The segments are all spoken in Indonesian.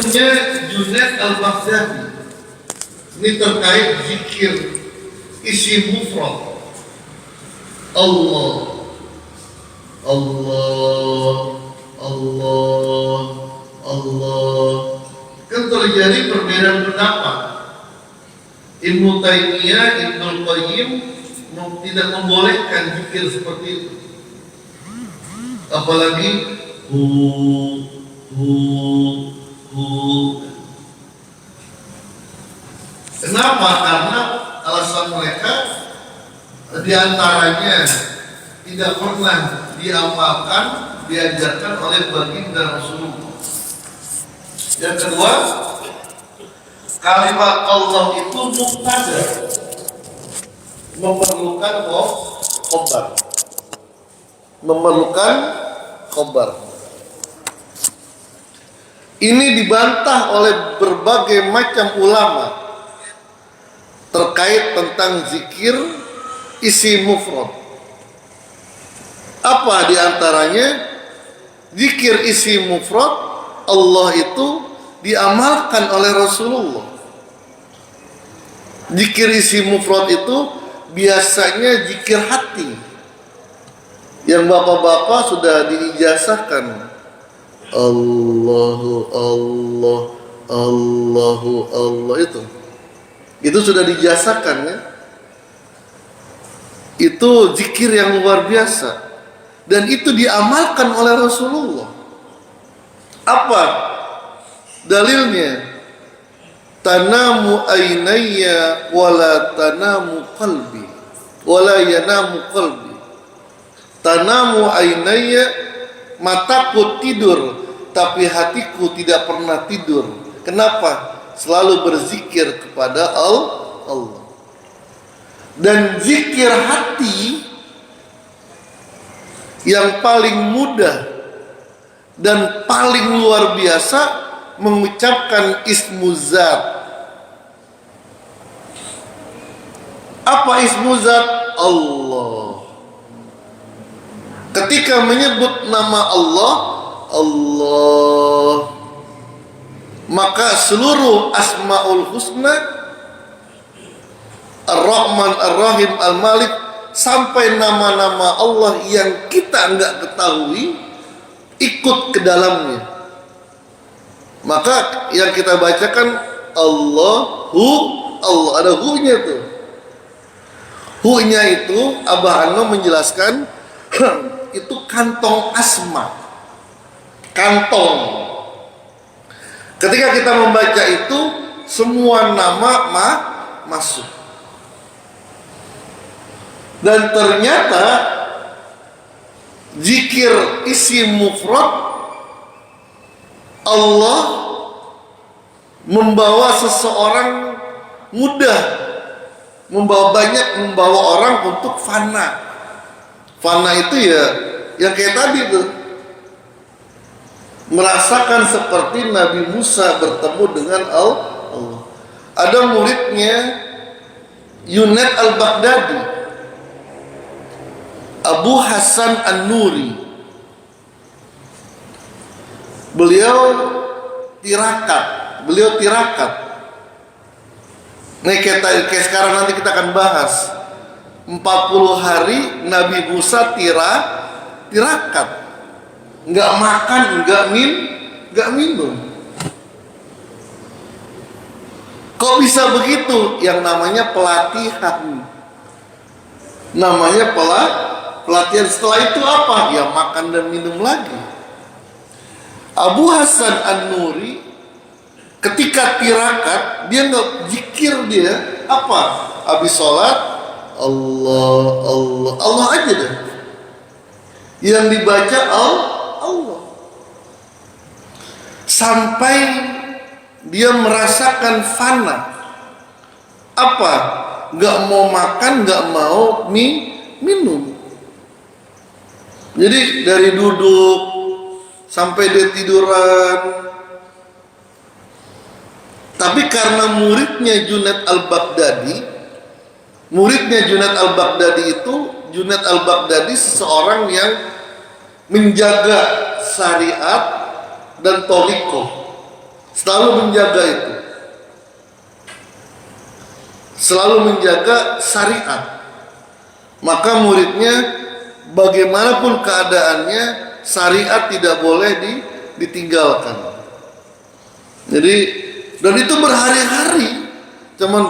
Junaid Al-Baghdadi ini terkait zikir isi mufrad Allah, Allah, Allah, Allah. Kan terjadi perbedaan pendapat. Ibnu Taimiyah, Ibnu Qayyim tidak membolehkan zikir seperti itu. Apalagi hu. Kenapa? Karena alasan mereka diantaranya tidak pernah diamalkan, diajarkan oleh baginda Rasulullah. Yang kedua, kalimat Allah itu mubtada, memerlukan khobar, memerlukan khobar. Ini dibantah oleh berbagai macam ulama terkait tentang zikir isi mufrad. Apa diantaranya? Zikir isi mufrad Allah itu diamalkan oleh Rasulullah. Zikir isi mufrad itu biasanya zikir hati yang bapak-bapak sudah diijazahkan. Allahu Allah, Allahu Allah, itu sudah dijasakan ya. Itu zikir yang luar biasa dan itu diamalkan oleh Rasulullah. Apa dalilnya? Tanamu ainayya wala tanamu qalbi wala yanamu qalbi. Tanamu ainayya, mataku tidur tapi hatiku tidak pernah tidur. Kenapa? Selalu berzikir kepada Allah. Dan zikir hati yang paling mudah dan paling luar biasa mengucapkan ismuzat. Apa ismuzat? Allah. Ketika menyebut nama Allah, Allah, maka seluruh asmaul husna, Ar-Rahman, Ar-Rahim, Al-Malik, sampai nama-nama Allah yang kita enggak ketahui ikut ke dalamnya. Maka yang kita bacakan Allahu, Allah, ada hu-nya tuh. Hu-nya itu Abah Ano menjelaskan itu kantong asma. Kantong. Ketika kita membaca itu, semua nama masuk. Dan ternyata zikir isi mufrad Allah membawa seseorang mudah, membawa orang untuk fana. Fana itu ya yang kayak tadi tuh, merasakan seperti Nabi Musa bertemu dengan Allah. Ada muridnya Junaid Al-Baghdadi, Abu Hasan An-Nuri. Beliau tirakat. Nih kayak sekarang nanti kita akan bahas 40 hari Nabi Musa tirakat. Nggak makan, nggak minum. Kok bisa begitu? Yang namanya pelatihan. Namanya pelatihan. Setelah itu apa? Ya makan dan minum lagi. Abu Hasan An-Nuri ketika tirakat, dia nggak zikir, dia apa? Habis sholat Allah aja deh. Yang dibaca Allah. Sampai dia merasakan fana. Apa? Gak mau makan, gak mau minum. Jadi dari duduk sampai dia tiduran. Tapi karena muridnya Junaid Al-Baghdadi itu, Junaid Al-Baghdadi seseorang yang menjaga syariat dan thariqah. selalu menjaga itu, selalu menjaga syariat. Maka muridnya bagaimanapun keadaannya, syariat tidak boleh ditinggalkan. Jadi, dan itu berhari-hari. Cuman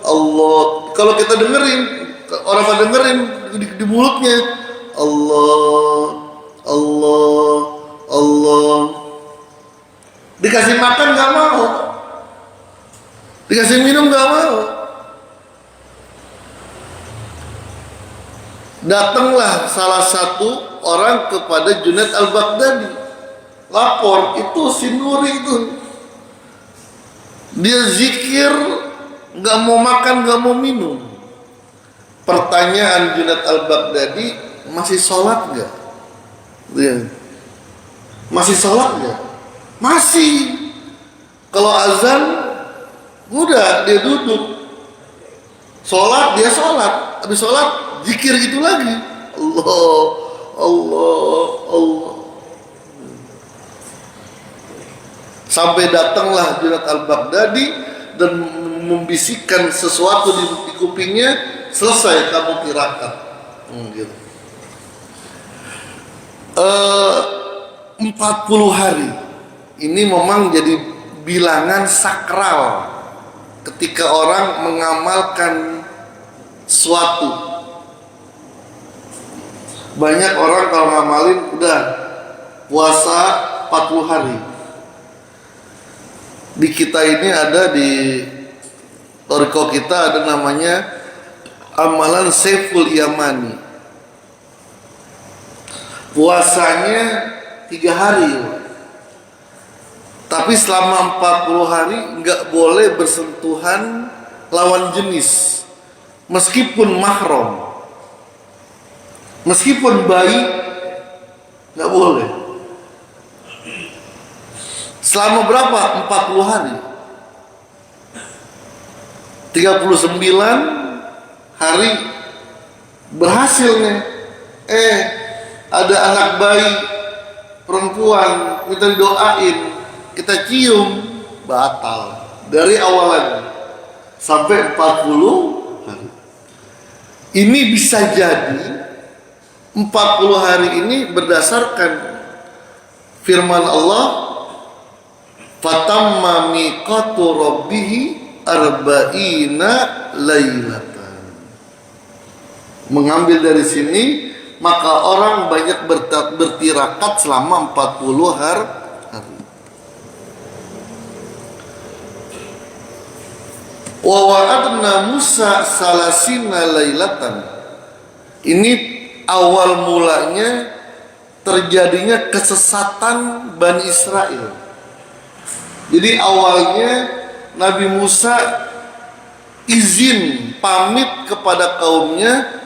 Allah, kalau kita dengerin, orang pada dengerin di mulutnya Allah, Allah, Allah. Dikasih makan nggak mau, dikasih minum nggak mau. Datanglah salah satu orang kepada Junaid al-Baghdadi, lapor, itu si Nuri itu dia zikir, nggak mau makan, nggak mau minum. Pertanyaan Junaid al-Baghdadi, masih sholat nggak? Masih sholat nggak? Masih. Kalau azan udah dia duduk, sholat dia sholat, habis sholat zikir gitu lagi, Allah, Allah, Allah. Sampai datanglah Junaid al-Baghdadi dan membisikkan sesuatu di kupingnya, selesai kamu tirakat. Gitu. 40 hari ini memang jadi bilangan sakral ketika orang mengamalkan suatu. Banyak orang kalau ngamalin udah puasa 40 hari. Di kita ini ada, di Toriko kita ada namanya amalan Saiful Yamani. Puasanya 3 hari, tapi selama 40 hari nggak boleh bersentuhan lawan jenis, meskipun mahram, meskipun bayi nggak boleh. Selama berapa? 40 hari. 39 hari berhasil nih. Ada anak bayi perempuan, kita doain, kita cium, batal. Dari awal lagi sampai 40 hari. Ini bisa jadi 40 hari ini berdasarkan firman Allah, fatamma miqatu rabbih arba'ina lailatan. Mengambil dari sini, maka orang banyak bertirakat selama 40 hari. Wa wa'adna Musa salasina lailatan. Ini awal mulanya terjadinya kesesatan Bani Israel. Jadi awalnya Nabi Musa izin pamit kepada kaumnya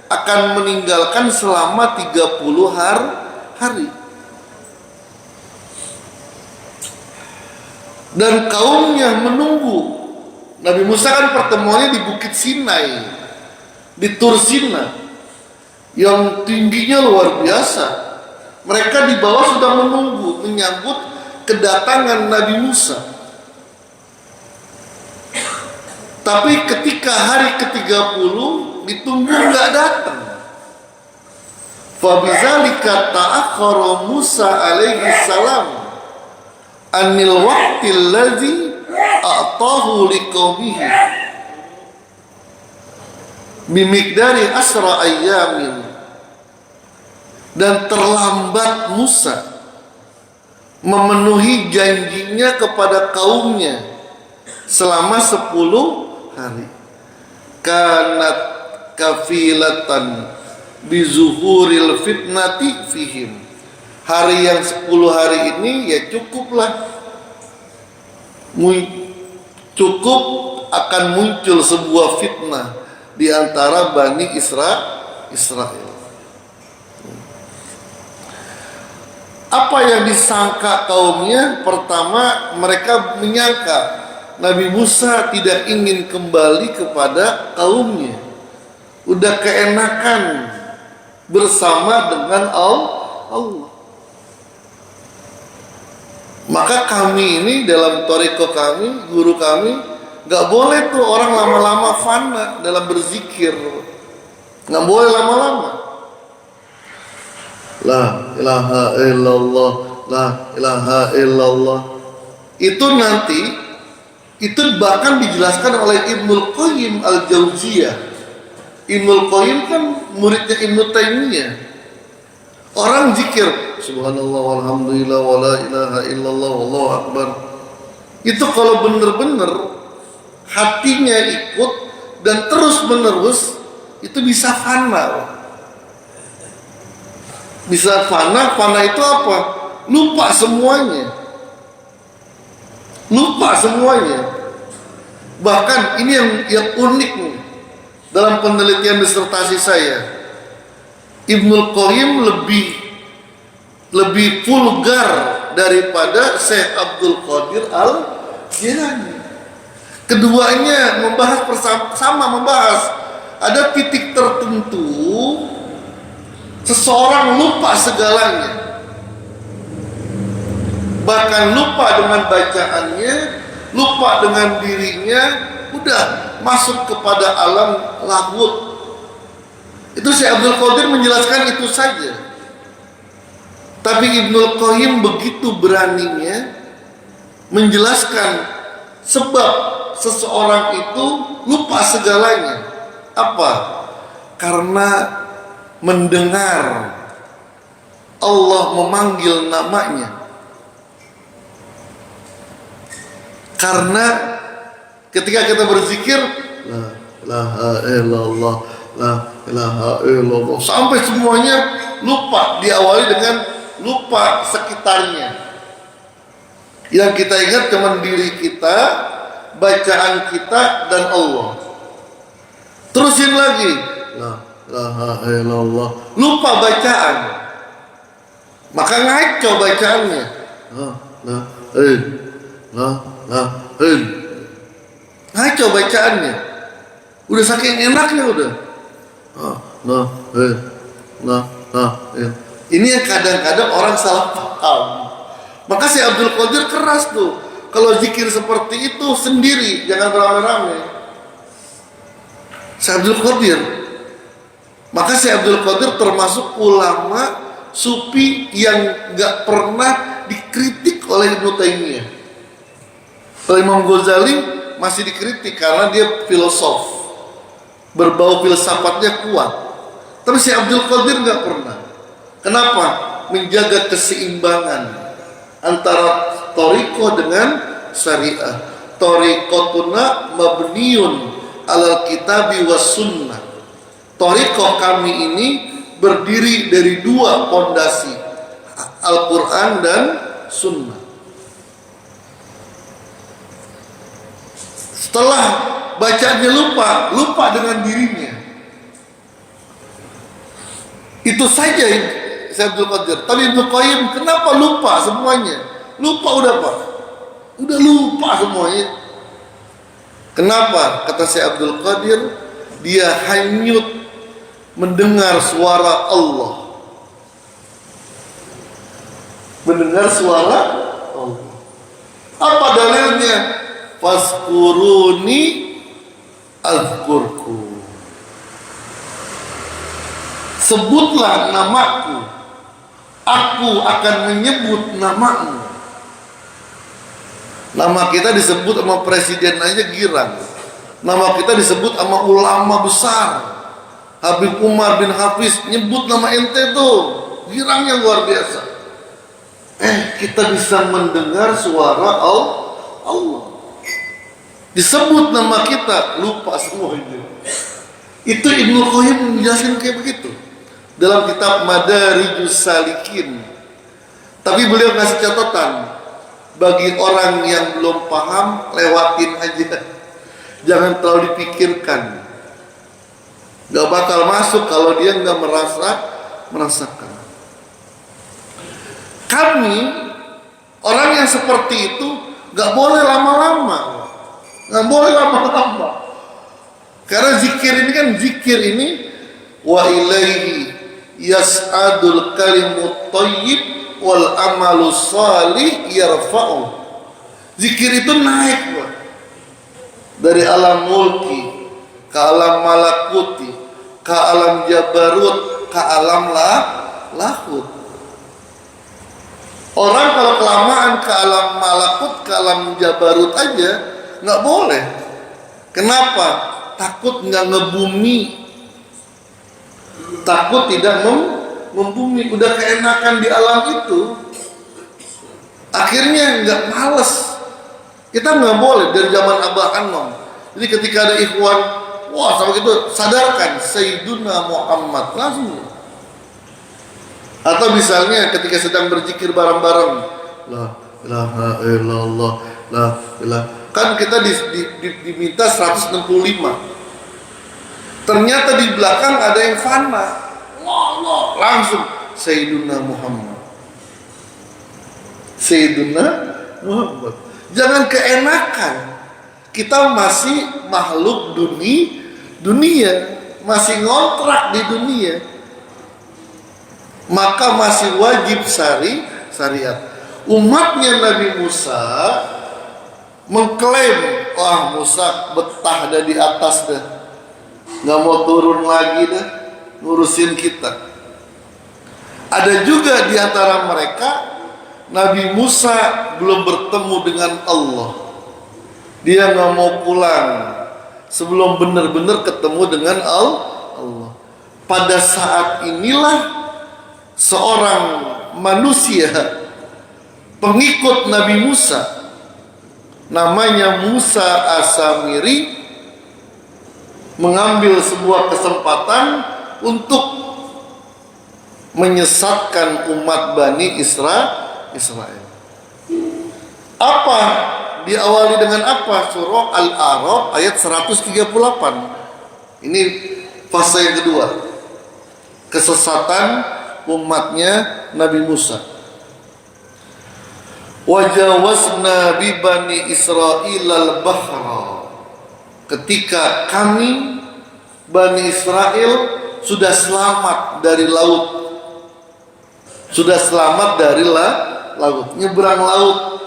akan meninggalkan selama 30 hari. Dan kaumnya menunggu. Nabi Musa kan pertemuannya di Bukit Sinai, di Tur Sina, yang tingginya luar biasa. Mereka di bawah sudah menunggu, menyambut kedatangan Nabi Musa. Tapi ketika hari ke-30 ditunggu nggak datang. Fabizalika ta'akhkhara Musa alaihi salam anil waqtil ladzi a'tahu liqaumihi bimiqdari asra ayyamin. Dan terlambat Musa memenuhi janjinya kepada kaumnya selama 10 hari. Kanat kafilatan bizuhuril fitnati fihim. Hari yang 10 hari ini ya cukuplah, cukup akan muncul sebuah fitnah di antara Bani Israel. Apa yang disangka kaumnya? Pertama, mereka menyangka Nabi Musa tidak ingin kembali kepada kaumnya. Udah keenakan bersama dengan Allah. Maka kami ini dalam toriko kami, guru kami, nggak boleh tuh orang lama-lama fana dalam berzikir, nggak boleh lama-lama. La ilaha illallah, la ilaha illallah. Itu nanti, itu bahkan dijelaskan oleh Ibnul Qayyim Al-Jauziyah. Ibnul Qayyim kan muridnya Ibnu Taimiyah. Orang zikir subhanallah walhamdulillah wala ilaha illallah wallahu akbar, itu kalau benar-benar hatinya ikut dan terus menerus, itu bisa fana. Bisa fana. Fana itu apa? Lupa semuanya. Lupa semuanya. Bahkan ini yang unik nih, dalam penelitian disertasi saya, Ibnul Qayyim lebih vulgar daripada Syekh Abdul Qadir Al-Jilani. Keduanya membahas membahas ada titik tertentu seseorang lupa segalanya, bahkan lupa dengan bacaannya, lupa dengan dirinya, udah masuk kepada alam lahut. Itu Syekh Abdul Qadir menjelaskan itu saja. Tapi Ibnul Qayyim begitu beraninya menjelaskan sebab seseorang itu lupa segalanya. Apa? Karena mendengar Allah memanggil namanya. Karena ketika kita berzikir la ilaha illallah, la ilaha illallah, sampai semuanya lupa, diawali dengan lupa sekitarnya. Yang kita ingat cuma diri kita, bacaan kita, dan Allah. Terusin lagi la ilaha illallah, lupa bacaan, maka ngaco bacaannya. Ngaco bacaannya, udah saking enaknya udah. Ini yang kadang-kadang orang salah paham. Maka si Abdul Qadir keras tuh, kalau zikir seperti itu sendiri, jangan beramai-ramai. Si Abdul Qadir, maka si Abdul Qadir termasuk ulama sufi yang gak pernah dikritik oleh Ibnu Taimiyah. Kalau Imam Ghazali masih dikritik karena dia filosof, berbau filsafatnya kuat. Tapi si Abdul Qadir gak pernah. Kenapa? Menjaga keseimbangan antara toriko dengan syariah. Torikotuna mabniun alal kitabi was sunnah. Toriko kami ini berdiri dari dua pondasi, Al-Quran dan Sunnah. Setelah bacanya lupa dengan dirinya. Itu saja Syekh Abdul Qadir. Tapi Ibnu Qayyim kenapa lupa semuanya? Lupa udah Pak. Udah lupa semuanya. Kenapa? Kata Syekh Abdul Qadir, dia hanyut mendengar suara Allah. Mendengar suara Allah. Apa dalilnya? Fazkuruni azkurku. Sebutlah namaku, aku akan menyebut namamu. Nama kita disebut sama presiden aja girang. Nama kita disebut sama ulama besar, Habib Umar bin Hafiz, nyebut nama ente tuh, girangnya luar biasa. Kita bisa mendengar suara Allah. Disebut nama kita, lupa semuanya. Itu Ibnu Qayyim menjelaskan kayak begitu dalam kitab Madarijus Salikin. Tapi beliau ngasih catatan, bagi orang yang belum paham, lewatin aja, jangan terlalu dipikirkan. Gak bakal masuk kalau dia gak merasakan. Kami orang yang seperti itu gak boleh lama-lama. Gak boleh lama-lama. Karena zikir ini wa ilaihi yas'adul kalimut thayyib wal amalu shalih yarfa'u. Zikir itu naik, Pak. Dari alam mulki ke alam malakuti, ke alam jabarut, ke alam lahut. Orang kalau kelamaan ke alam malakut, ke alam jabarut aja nggak boleh. Kenapa? Takut nggak ngebumi, takut tidak membumi. Udah keenakan di alam itu, akhirnya nggak males. Kita nggak boleh dari zaman Abah Anom. Jadi ketika ada ikhwan, wah sama gitu, sadarkan Sayyiduna Muhammad langsung. Atau misalnya ketika sedang berzikir bareng-bareng, la ilaha illallah, la ilaha. Kan kita diminta 165. Ternyata di belakang ada yang fana. Allah, langsung Sayyiduna Muhammad. Sayyiduna Muhammad. Jangan keenakan. Kita masih makhluk dunia, masih ngontrak di dunia. Maka masih wajib syariat. Umatnya Nabi Musa mengklaim, wah Musa betah dah di atas dah, nggak mau turun lagi dah ngurusin kita. Ada juga di antara mereka, Nabi Musa belum bertemu dengan Allah, dia nggak mau pulang sebelum benar-benar ketemu dengan Allah. Pada saat inilah seorang manusia pengikut Nabi Musa, namanya Musa As-Samiri, mengambil sebuah kesempatan untuk menyesatkan umat Bani Israel. Apa? Diawali dengan apa? Surah Al-A'raf ayat 138. Ini fase yang kedua, kesesatan umatnya Nabi Musa. Wajawazna bi Bani Israil al-bahra. Ketika kami Bani Israel sudah selamat dari laut, sudah selamat dari laut, nyebrang laut,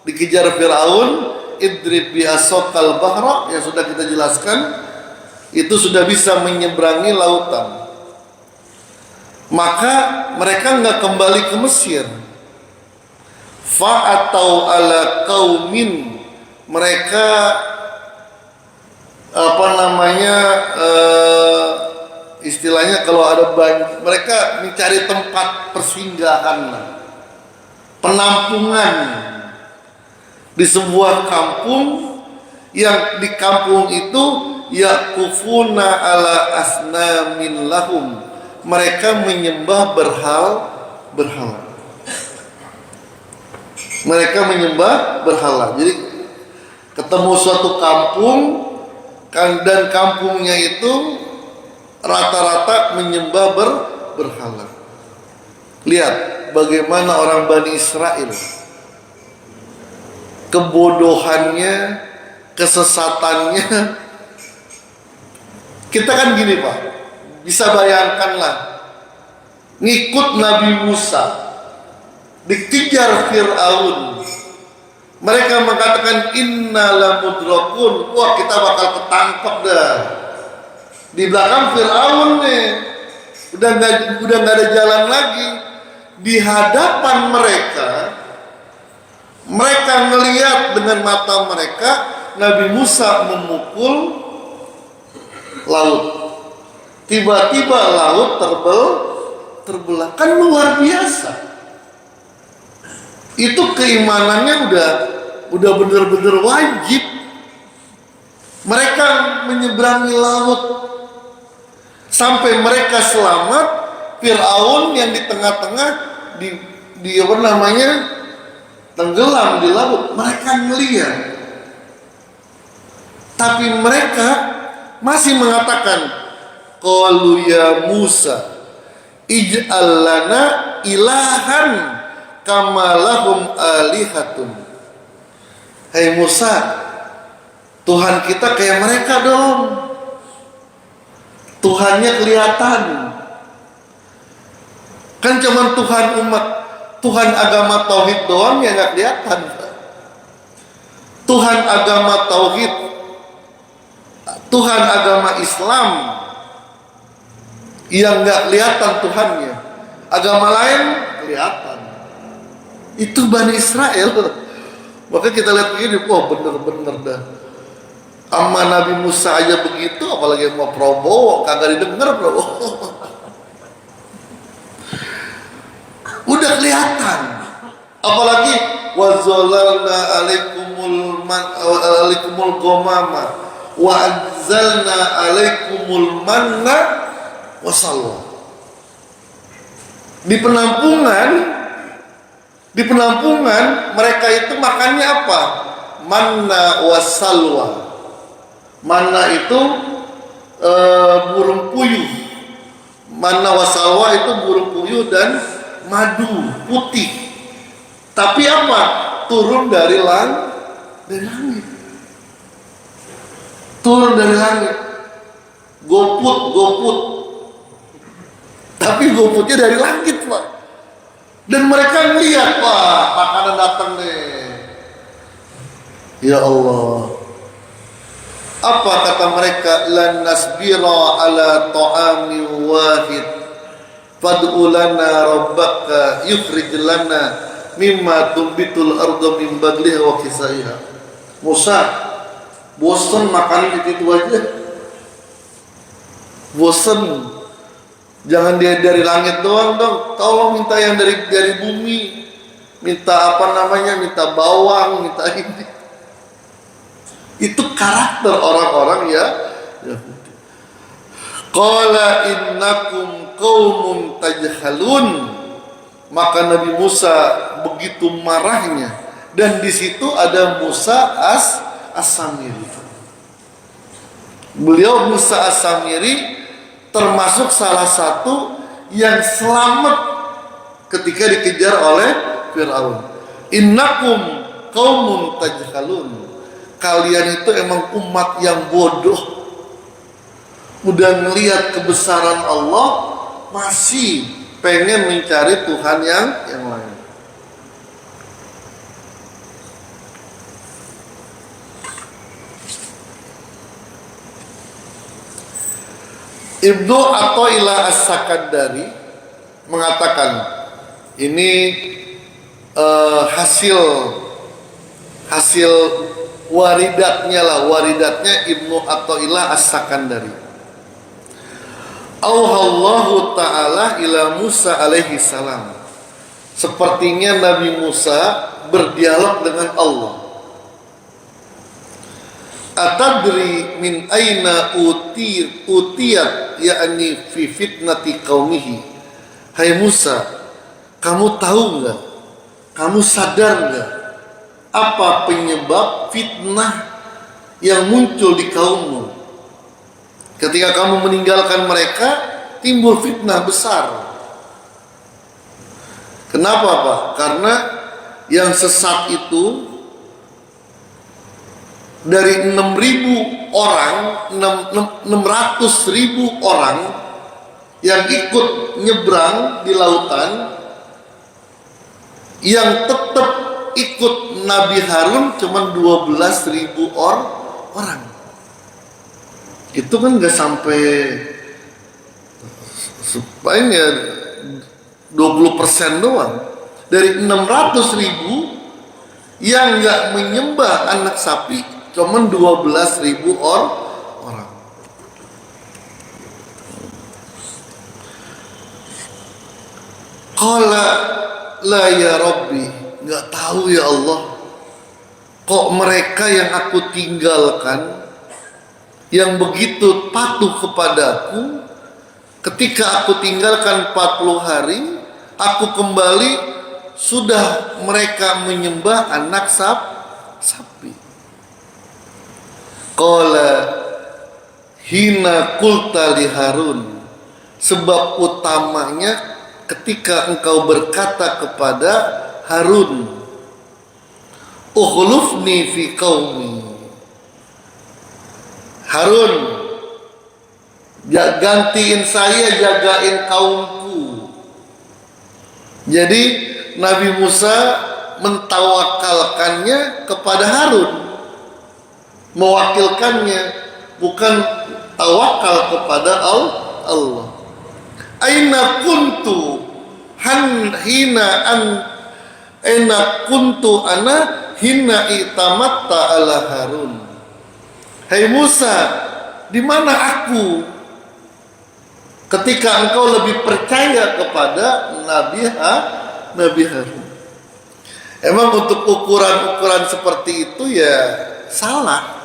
dikejar Firaun, idrib bi asokal bahra, yang sudah kita jelaskan, itu sudah bisa menyeberangi lautan. Maka mereka nggak kembali ke Mesir. Fa'atau ala qaumin, mereka istilahnya kalau ada banyak, mereka mencari tempat persinggahan, penampungan di sebuah kampung, yang di kampung itu yaqufuna ala asnamin lahum, mereka menyembah berhala. Mereka menyembah berhala. Jadi ketemu suatu kampung, dan kampungnya itu rata-rata menyembah berhala. Lihat bagaimana orang Bani Israel, kebodohannya, kesesatannya. Kita kan gini Pak, bisa bayangkanlah, ngikut Nabi Musa, dikejar Fir'aun, mereka mengatakan inna lamudrakun, wah kita bakal ketangkep dah. Di belakang Fir'aun nih, udah nggak ada jalan lagi. Di hadapan mereka ngelihat dengan mata mereka Nabi Musa memukul laut. Tiba-tiba laut terbelah. Kan luar biasa. Itu keimanannya udah benar-benar wajib. Mereka menyeberangi laut sampai mereka selamat. Fir'aun yang di tengah-tengah tenggelam di laut. Mereka ngelihat, tapi mereka masih mengatakan, qalu ya Musa ij'al lana ilahan kama lahum alihatun. Hai Musa, Tuhan kita kayak mereka dong, Tuhannya kelihatan. Kan cuman Tuhan umat Tuhan agama tauhid doang yang nggak kelihatan. Tuhan agama tauhid, Tuhan agama Islam yang nggak kelihatan Tuhannya. Agama lain kelihatan. Itu Bani Israel. Maka kita lihat begini, wah bener-bener dah. Sama Nabi Musa aja begitu, apalagi mau Prabowo, kagak didengar Prabowo. Udah kelihatan. Apalagi wazalalna alaikumul ghamama wa anzalna alaikumul manna wasalwa. Di penampungan mereka itu makannya apa? Manna wasalwa. Manna itu burung puyuh. Manna wasalwa itu burung puyuh dan madu putih. Tapi apa? Turun dari langit. Turun dari langit. Goput. Tapi goputnya dari langit, Pak. Dan mereka melihat, wah, makanan datang deh. Ya Allah. Apa kata mereka? Lan nasbira ala ta'amin wahid. Fad'u lana rabbaka yukhrij lana mimma tumbitul ardu min bagliha wa kisaiha. Musa, bosan makan itu aja. Bosan. Jangan dia dari langit doang dong. Tolong minta yang dari bumi. Minta apa namanya? Minta bawang, minta ini. Itu karakter orang-orang ya. Qala innakum qaumun tajhalun. Maka Nabi Musa begitu marahnya, dan di situ ada Musa as-Samiri. Beliau Musa as-Samiri termasuk salah satu yang selamat ketika dikejar oleh Fir'aun. Innakum qaumun tajhalun. Kalian itu emang umat yang bodoh. Udah ngelihat kebesaran Allah, masih pengen mencari Tuhan yang lain. Ibnu Athaillah As-Sakandari mengatakan ini hasil waridatnya Ibnu Athaillah As-Sakandari. Auhallahu ta'ala ila Musa alaihi salam. Sepertinya Nabi Musa berdialog dengan Allah. Atadri min aina utiyat yakni fi fitnati qaumihi. Hai Musa, kamu tahu enggak? Kamu sadar enggak apa penyebab fitnah yang muncul di kaummu? Ketika kamu meninggalkan mereka, timbul fitnah besar. Kenapa, Pak? Karena yang sesat itu dari 6.000 orang, 600.000 orang yang ikut nyebrang di lautan, yang tetap ikut Nabi Harun cuma 12.000 orang. Itu kan nggak sampai supaya 20% doang dari 600.000 yang nggak menyembah anak sapi, cuma 12.000 orang. Qala la ya Rabbi, nggak tahu ya Allah, kok mereka yang aku tinggalkan, yang begitu patuh kepadaku, ketika aku tinggalkan 40 hari, aku kembali, sudah mereka menyembah anak sapi. Qala hina qulta li Harun, sebab utamanya ketika engkau berkata kepada Harun, ukhlufni fi qaumi, Harun, gantiin saya jagain kaumku. Jadi Nabi Musa mentawakalkannya kepada Harun, mewakilkannya, bukan tawakal kepada Allah. Aina kuntu ana hina itamatta ala Harun. Hai Musa, di mana aku ketika engkau lebih percaya kepada Nabi Harun? Emang untuk ukuran-ukuran seperti itu ya salah.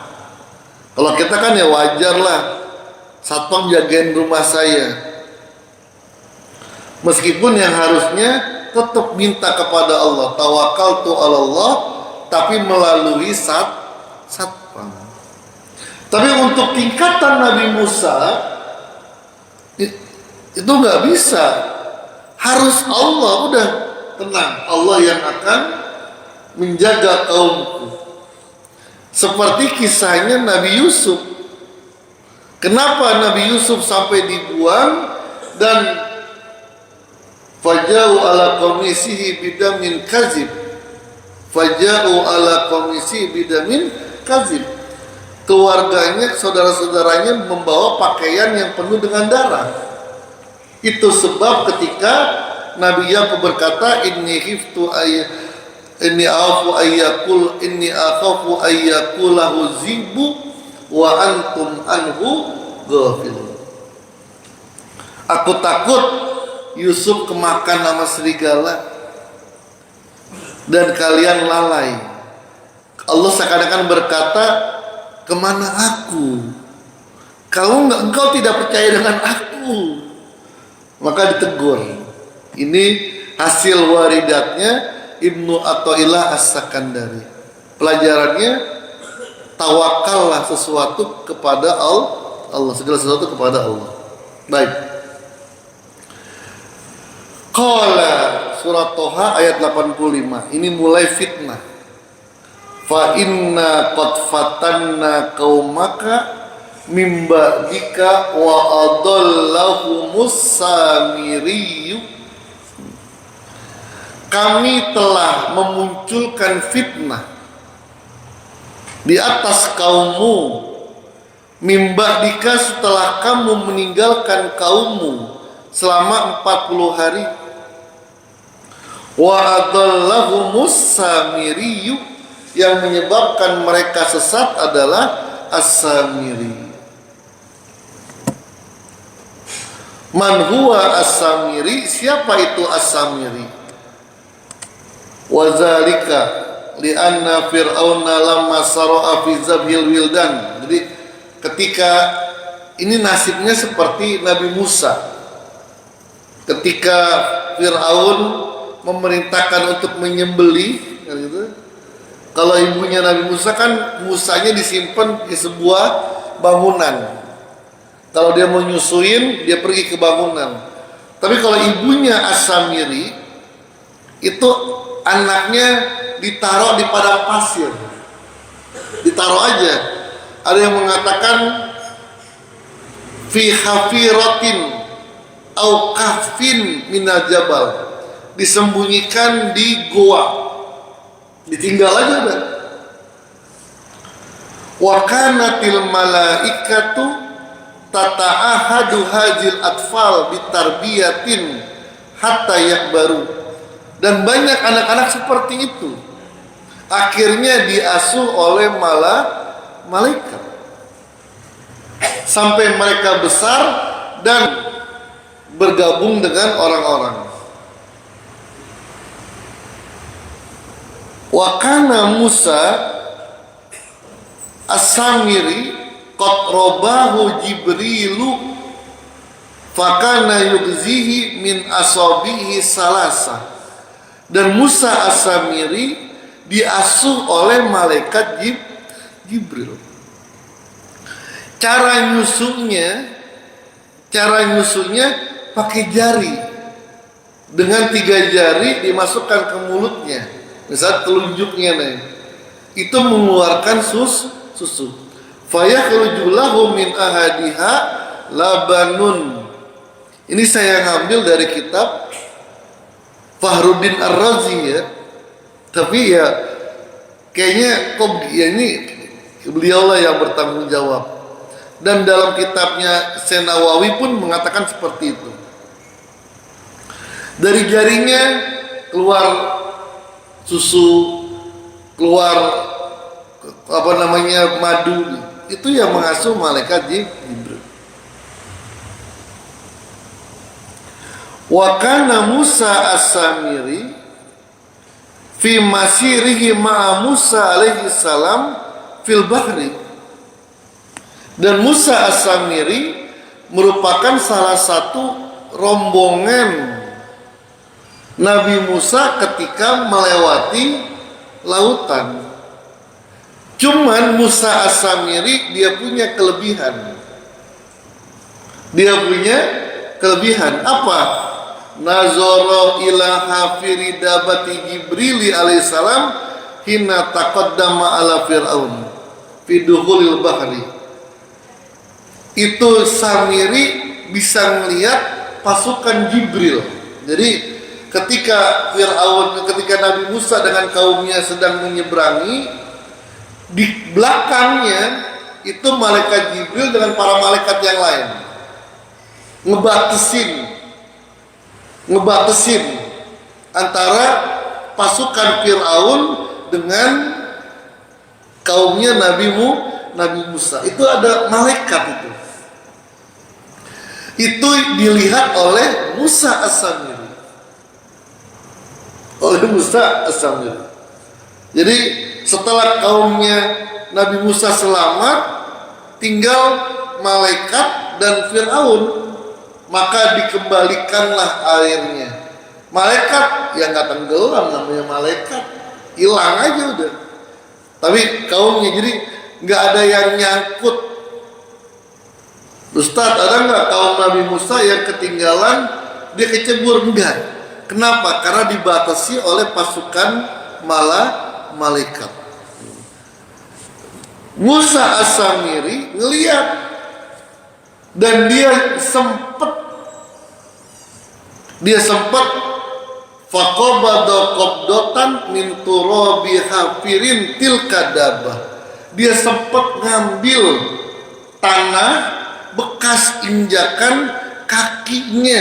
Kalau kita kan ya wajar lah, satpam jagain rumah saya. Meskipun yang harusnya tetap minta kepada Allah, tawakaltu ala Allah, tapi melalui satpam. Tapi untuk tingkatan Nabi Musa itu nggak bisa, harus Allah. Udah tenang, Allah yang akan menjaga kaumku. Seperti kisahnya Nabi Yusuf. Kenapa Nabi Yusuf sampai dibuang dan faja'u ala qamisihi bidamin kazib. Faja'u ala qamisihi bidamin kazib. Keluarganya, saudara-saudaranya membawa pakaian yang penuh dengan darah. Itu sebab ketika Nabi Yakub berkata, inni akhafu ayyakulahu zibu wa antum anhu ghafilun. Aku takut Yusuf kemakan sama serigala dan kalian lalai. Allah seakan-akan berkata, kemana aku? Engkau tidak percaya dengan aku. Maka ditegur. Ini hasil waridatnya Ibnu Athaillah As-Sakandari. Pelajarannya, tawakallah sesuatu kepada Allah, segala sesuatu kepada Allah. Baik. Qala surat Toha ayat 85. Ini mulai fitnah. Fa inna qad fatanna qaumaka mim ba'dika wa adallahumus samiriyu. Kami telah memunculkan fitnah di atas kaummu, mimba dika setelah kamu meninggalkan kaummu selama 40 hari. Wa adallahumus samiriyu, yang menyebabkan mereka sesat adalah as-samiri. Man huwa as-samiri? Siapa itu as-samiri? Wazalika lianna fir'auna lamma sara'a fi zabhil wildan. Jadi ketika ini nasibnya seperti Nabi Musa. Ketika Fir'aun memerintahkan untuk menyembelih, gitu. Kalau ibunya Nabi Musa kan Musanya disimpan di sebuah bangunan. Kalau dia mau nyusuin, dia pergi ke bangunan. Tapi kalau ibunya As-Samiri, itu anaknya ditaruh di padang pasir, ditaruh aja. Ada yang mengatakan fi hafiratin au kahfin minal jabal, disembunyikan di goa, ditinggal aja udah. Wa kanatil malaikatu tata'ahadu hajil atfal bitarbiyatin hatta yakbaru. Dan banyak anak-anak seperti itu, akhirnya diasuh oleh malaikat sampai mereka besar dan bergabung dengan orang-orang. Wa kana Musa as-Samiri qad robahu Jibrilu fakana yugzihi min asabihi salasa. Dan Musa As-Samiri diasuh oleh malaikat Jibril. Cara nyusunya pakai jari. Dengan 3 jari dimasukkan ke mulutnya. Misal telunjuknya nih. Itu mengeluarkan susu. Fayakhruju lahu min ahadiha labanun. Ini saya ngambil dari kitab Fakhruddin Ar-Razi ya. Tapi ya kayaknya kok ya ini beliaulah yang bertanggung jawab. Dan dalam kitabnya Senawawi pun mengatakan seperti itu. Dari jarinya keluar susu, keluar madu. Itu yang mengasuh malaikat Jibril. Wa kana Musa As-Samiri fi masirihi ma'a Musa alaihi salam fil bahri. Dan Musa As-Samiri merupakan salah satu rombongan Nabi Musa ketika melewati lautan. Cuman Musa As-Samiri dia punya kelebihan. Apa? Nazara ila hafiri dabati Jibril alaihissalam hina taqaddama ala Fir'aun fi dukhulil bahri. Itu Samiri bisa melihat pasukan Jibril. Jadi ketika Nabi Musa dengan kaumnya sedang menyeberangi, di belakangnya itu malaikat Jibril dengan para malaikat yang lain ngebatasin antara pasukan Fir'aun dengan kaumnya Nabi Musa. Itu ada malaikat itu. Itu dilihat oleh Musa As-Samiri. Jadi setelah kaumnya Nabi Musa selamat, tinggal malaikat dan Fir'aun, maka dikembalikanlah airnya. Malaikat yang nggak tenggelam, namanya malaikat, hilang aja udah. Tapi kaumnya jadi nggak ada yang nyangkut. Ustadz, ada nggak kaum Nabi Musa yang ketinggalan dia kecebur? Enggak. Kenapa? Karena dibatasi oleh pasukan malaikat. Musa As-Samiri ngelihat dan dia sempat faqabada qabdatan min turabi hafirin tilka dabah. Dia sempat ngambil tanah bekas injakan kakinya,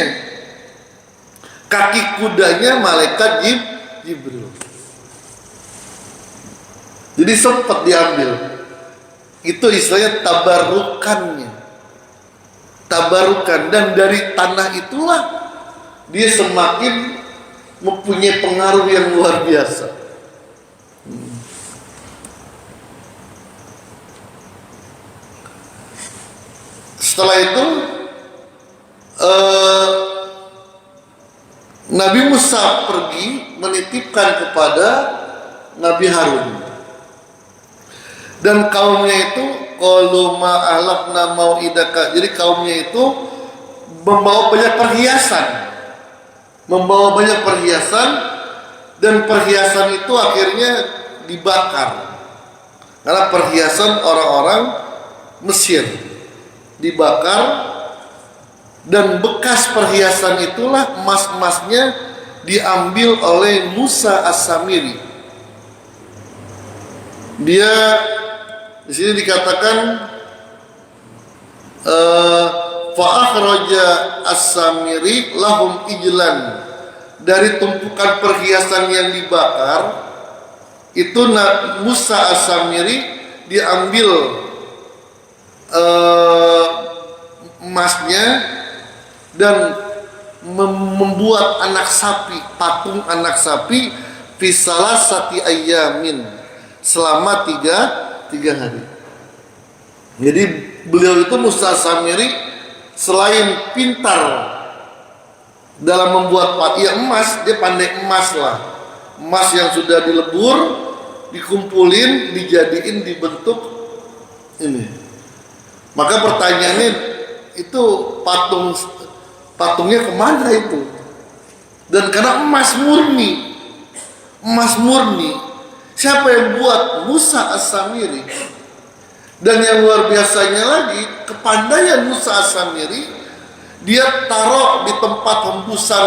kaki kudanya malaikat Jibril. Jadi sempat diambil. Itu istilahnya tabarukan, dan dari tanah itulah dia semakin mempunyai pengaruh yang luar biasa. Setelah itu Nabi Musa pergi menitipkan kepada Nabi Harun, dan kaumnya itu qalu ma ahlakna mau'idaka. Jadi kaumnya itu membawa banyak perhiasan, dan perhiasan itu akhirnya dibakar. Karena perhiasan orang-orang Mesir dibakar, dan bekas perhiasan itulah emas-emasnya diambil oleh Musa As-Samiri. Dia di sini dikatakan fa akhraja As-Samiri lahum ijlan. Dari tumpukan perhiasan yang dibakar itu Musa As-Samiri diambil emasnya dan membuat patung anak sapi fisalah sati ayamin selama tiga hari. Jadi beliau itu Musa As-Samiri selain pintar dalam membuat emas, dia pandai emas lah. Emas yang sudah dilebur, dikumpulin, dijadiin dibentuk ini. Maka pertanyaannya itu patungnya kemana itu? Dan karena emas murni, siapa yang buat? Musa As-Samiri. Dan yang luar biasanya lagi, kepandaian Musa As-Samiri, dia taruh di tempat hembusan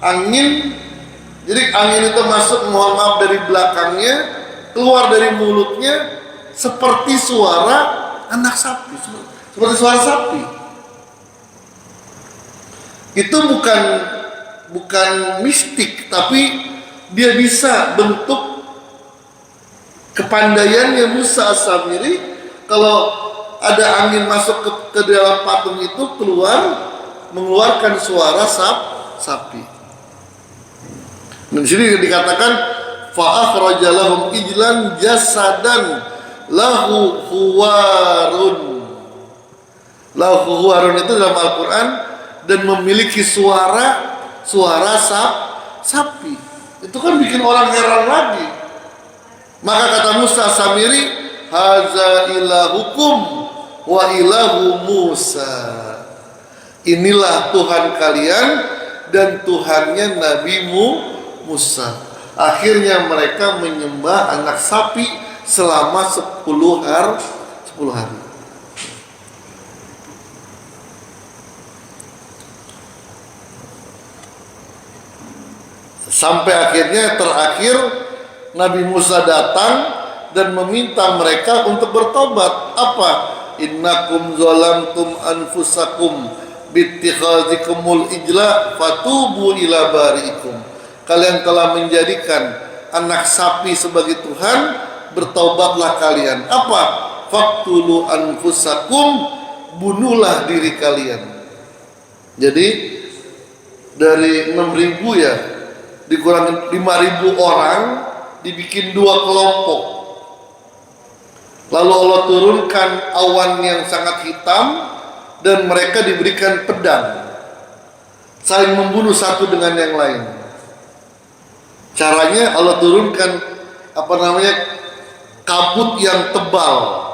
angin Jadi angin itu masuk, mohon maaf, dari belakangnya, keluar dari mulutnya seperti suara anak sapi, seperti suara sapi. Itu bukan mistik, tapi dia bisa bentuk kepandaiannya Musa As-Samiri. Kalau ada angin masuk ke dalam patung itu, mengeluarkan suara sapi. Dan sini dikatakan fa'akhraja lahum ijlan jasadan lahu huwarun. Lahu huwarun itu dalam Al-Quran, dan memiliki suara sapi. Itu kan bikin orang heran lagi. Maka kata Musa Samiri, haza ilahukum wa ilahu Musa. Inilah Tuhan kalian dan Tuhannya Nabi Musa. Akhirnya mereka menyembah anak sapi selama 10 hari. Sampai akhirnya terakhir Nabi Musa datang dan meminta mereka untuk bertobat. Apa? Innakum zalamtum anfusakum bittikhadzikumul ijla fatubu ila bariikum. Kalian telah menjadikan anak sapi sebagai Tuhan, bertaubatlah kalian. Apa? Faqtulu anfusakum, bunuhlah diri kalian. Jadi dari 6.000 ya, dikurangin 5.000 orang, dibikin 2 kelompok. Lalu Allah turunkan awan yang sangat hitam dan mereka diberikan pedang, saling membunuh satu dengan yang lain. Caranya Allah turunkan kabut yang tebal.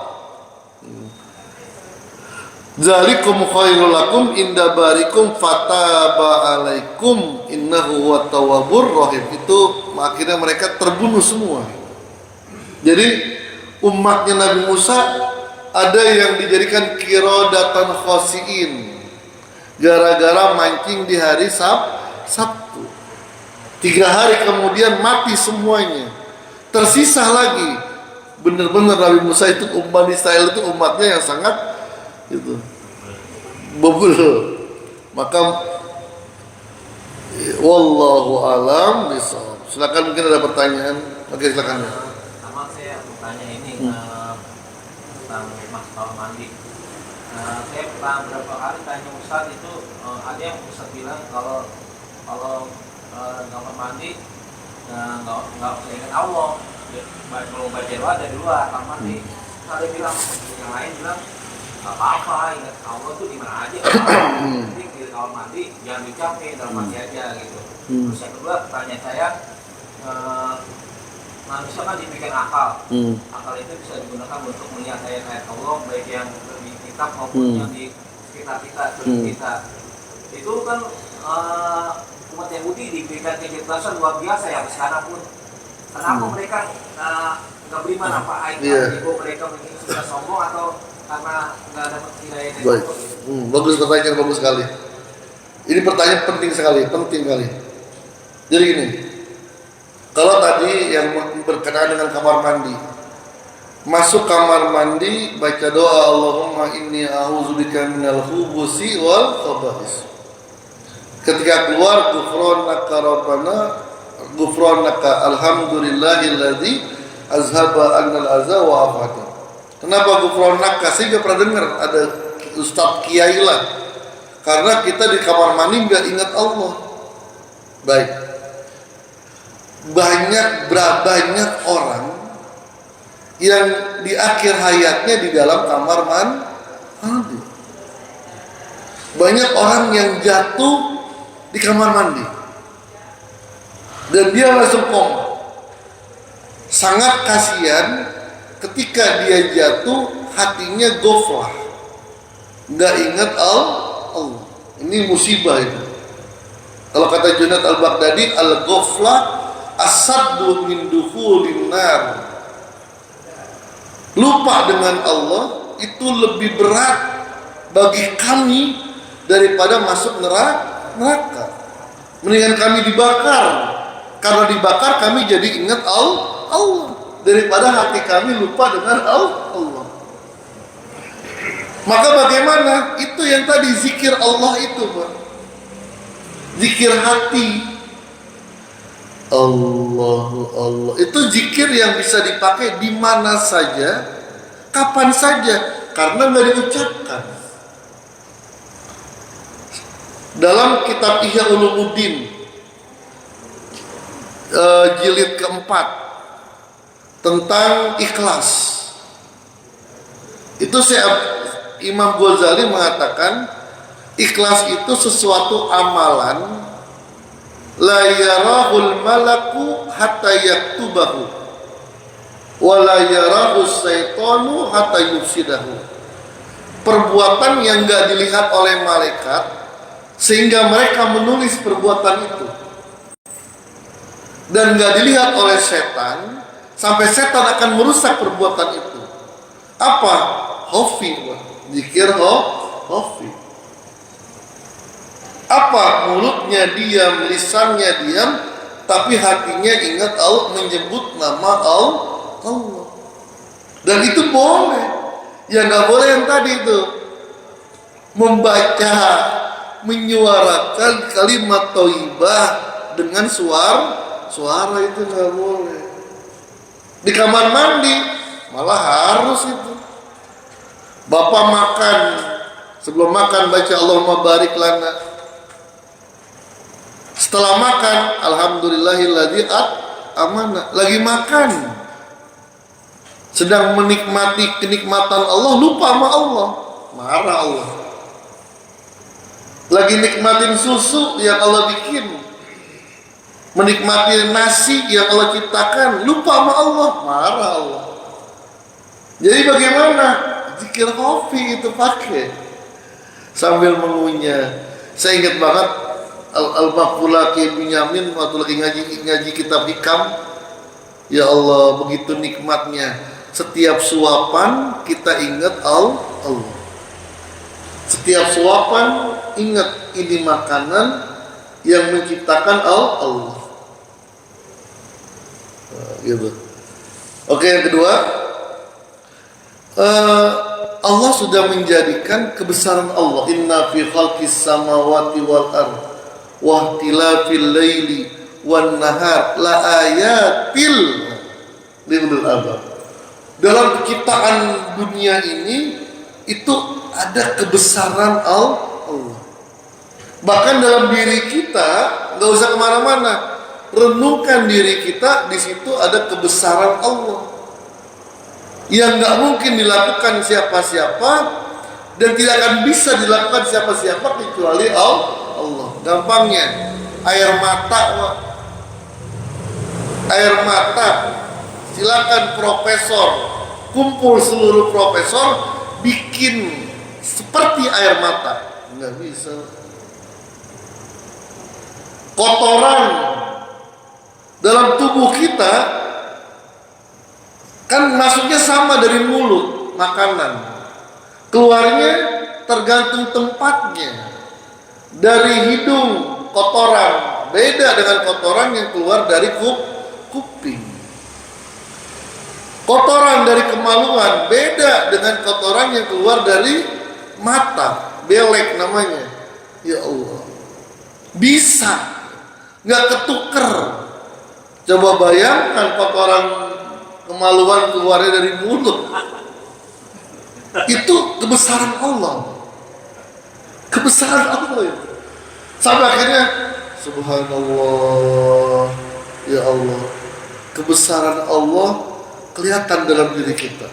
Zalikum khairul lakum inda barikum fataba alaikum innahu huwat tawwabur rahim. Itu akhirnya mereka terbunuh semua. Jadi umatnya Nabi Musa ada yang dijadikan qiradatan khasiin gara-gara mancing di hari Sabtu. 3 hari kemudian mati semuanya. Tersisa lagi. Benar-benar Nabi Musa itu, umat Israel itu umatnya yang sangat itu bobul. Maka wallahu alam bisawab. Silakan, mungkin ada pertanyaan. Oke, silakan. Sama saya bertanya ini tentang masalah mandi. Saya pernah beberapa kali tanya Ustaz itu, ada yang Ustaz bilang kalau kamar mandi nggak usah ingat Allah, kalau baca doa ada di luar kamar mandi. Ada bilang, yang lain bilang nggak apa-apa, ingat Allah tuh di mana aja. Penting di kamar mandi jangan dicapai, dalam mandi aja gitu. Terus yang kedua, pertanyaan saya, manusia kan diberikan akal. Akal itu bisa digunakan untuk melihat ayat-ayat Allah, baik yang di kitab maupun yang di sekitar kita. Itu kan umat Yahudi diberikan kecerdasan luar biasa ya sekarang pun. Kenapa mereka nggak beriman? Apa ego mereka mungkin sudah sombong, atau karena nggak dapat hidayah dari Allah? Bagus, pertanyaan bagus sekali. Ini pertanyaan penting sekali. Jadi gini, kalau tadi yang berkenaan dengan kamar mandi, masuk kamar mandi baca doa Allahumma inni a'udzubika minal khubusi wal khaba'is. Ketika keluar, ghufranaka rabbana, ghufranaka alhamdulillahilladzi azhaba annal azza wa afata. Kenapa ghufranaka? Saya juga pernah dengar ada ustaz kiai lah, karena kita di kamar mandi nggak ingat Allah. Baik, banyak orang yang di akhir hayatnya di dalam kamar mandi. Banyak orang yang jatuh di kamar mandi dan dia langsung koma. Sangat kasihan ketika dia jatuh, hatinya ghaflah, nggak ingat Allah. Ini musibah itu. Kalau kata Junaid al-Baghdadi, al-ghaflah asaddu min dukhulin nar. Lupa dengan Allah itu lebih berat bagi kami daripada masuk neraka. Mendingan kami dibakar Karena dibakar kami jadi ingat Allah daripada hati kami lupa dengan Allah. Maka bagaimana? Itu yang tadi zikir Allah itu, Pak. Zikir hati. Allah. Itu zikir yang bisa dipakai di mana saja, kapan saja, karena nggak diucapkan. Dalam kitab Ihya Ulumuddin jilid keempat tentang ikhlas, itu Imam Ghazali mengatakan ikhlas itu sesuatu amalan la yarahul malaku hatta yaktubahu wa la yarahu syaitanu hatta yufsidahu. Perbuatan yang enggak dilihat oleh malaikat sehingga mereka menulis perbuatan itu, dan enggak dilihat oleh setan sampai setan akan merusak perbuatan itu. Apa? Hofi, zikir hofi. Apa? Mulutnya diam, lisannya diam, tapi hatinya ingat Allah, menyebut nama Allah. Dan itu boleh. Ya nggak boleh yang tadi itu membaca, menyuarakan kalimat thayyibah dengan suara itu nggak boleh. Di kamar mandi malah harus itu. Bapak makan, sebelum makan baca Allahumma barik lana. Setelah makan, alhamdulillahilladzi amanah. Lagi makan, sedang menikmati kenikmatan Allah, lupa sama Allah, marah Allah. Lagi nikmatin susu yang Allah bikin, menikmati nasi yang Allah ciptakan, lupa sama Allah, marah Allah. Jadi bagaimana? Zikir hofi itu pakai sambil mengunyah. Saya ingat banget Al-Maqbulah Ki Binyamin waktu lagi ngaji kitab Hikam. Ya Allah, begitu nikmatnya. Setiap suapan kita ingat Allah. Setiap suapan ingat ini makanan yang menciptakan Allah. Gitu. Oke, yang kedua, Allah sudah menjadikan kebesaran Allah. Inna fi khalqis samawati wal ardh wa ihtilafil laili wan nahar la ayatil liulil albab. Dalam penciptaan dunia ini itu ada kebesaran Allah. Bahkan dalam diri kita, nggak usah kemana-mana, renungkan diri kita, di situ ada kebesaran Allah yang nggak mungkin dilakukan siapa-siapa dan tidak akan bisa dilakukan siapa-siapa kecuali Allah. Gampangnya, air mata, silakan profesor, kumpul seluruh profesor, bikin seperti air mata, nggak bisa. Kotoran dalam tubuh kita kan masuknya sama dari mulut, makanan, keluarnya tergantung tempatnya. Dari hidung kotoran beda dengan kotoran yang keluar dari kuping. Kotoran dari kemaluan beda dengan kotoran yang keluar dari mata, belek namanya. Ya Allah, bisa nggak ketuker. Coba bayangkan kotoran kemaluan keluarnya dari mulut. Itu kebesaran Allah. Kebesaran Allah itu. Sampai akhirnya subhanallah, ya Allah, kebesaran Allah kelihatan dalam diri kita.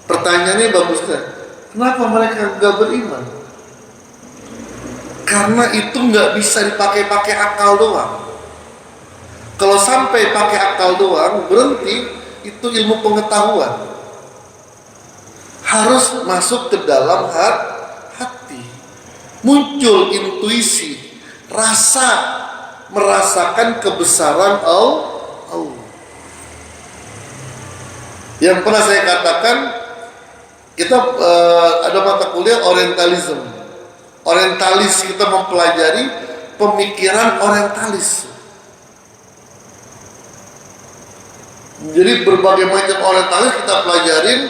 Pertanyaannya bagus kan? Kenapa mereka nggak beriman? Karena itu nggak bisa dipakai akal doang. Kalau sampai pakai akal doang, berhenti, itu ilmu pengetahuan. Harus masuk ke dalam hati. Muncul intuisi, merasakan kebesaran Allah. Yang pernah saya katakan, kita ada mata kuliah orientalism. Orientalis, kita mempelajari pemikiran orientalis. Jadi berbagai macam orientalis kita pelajarin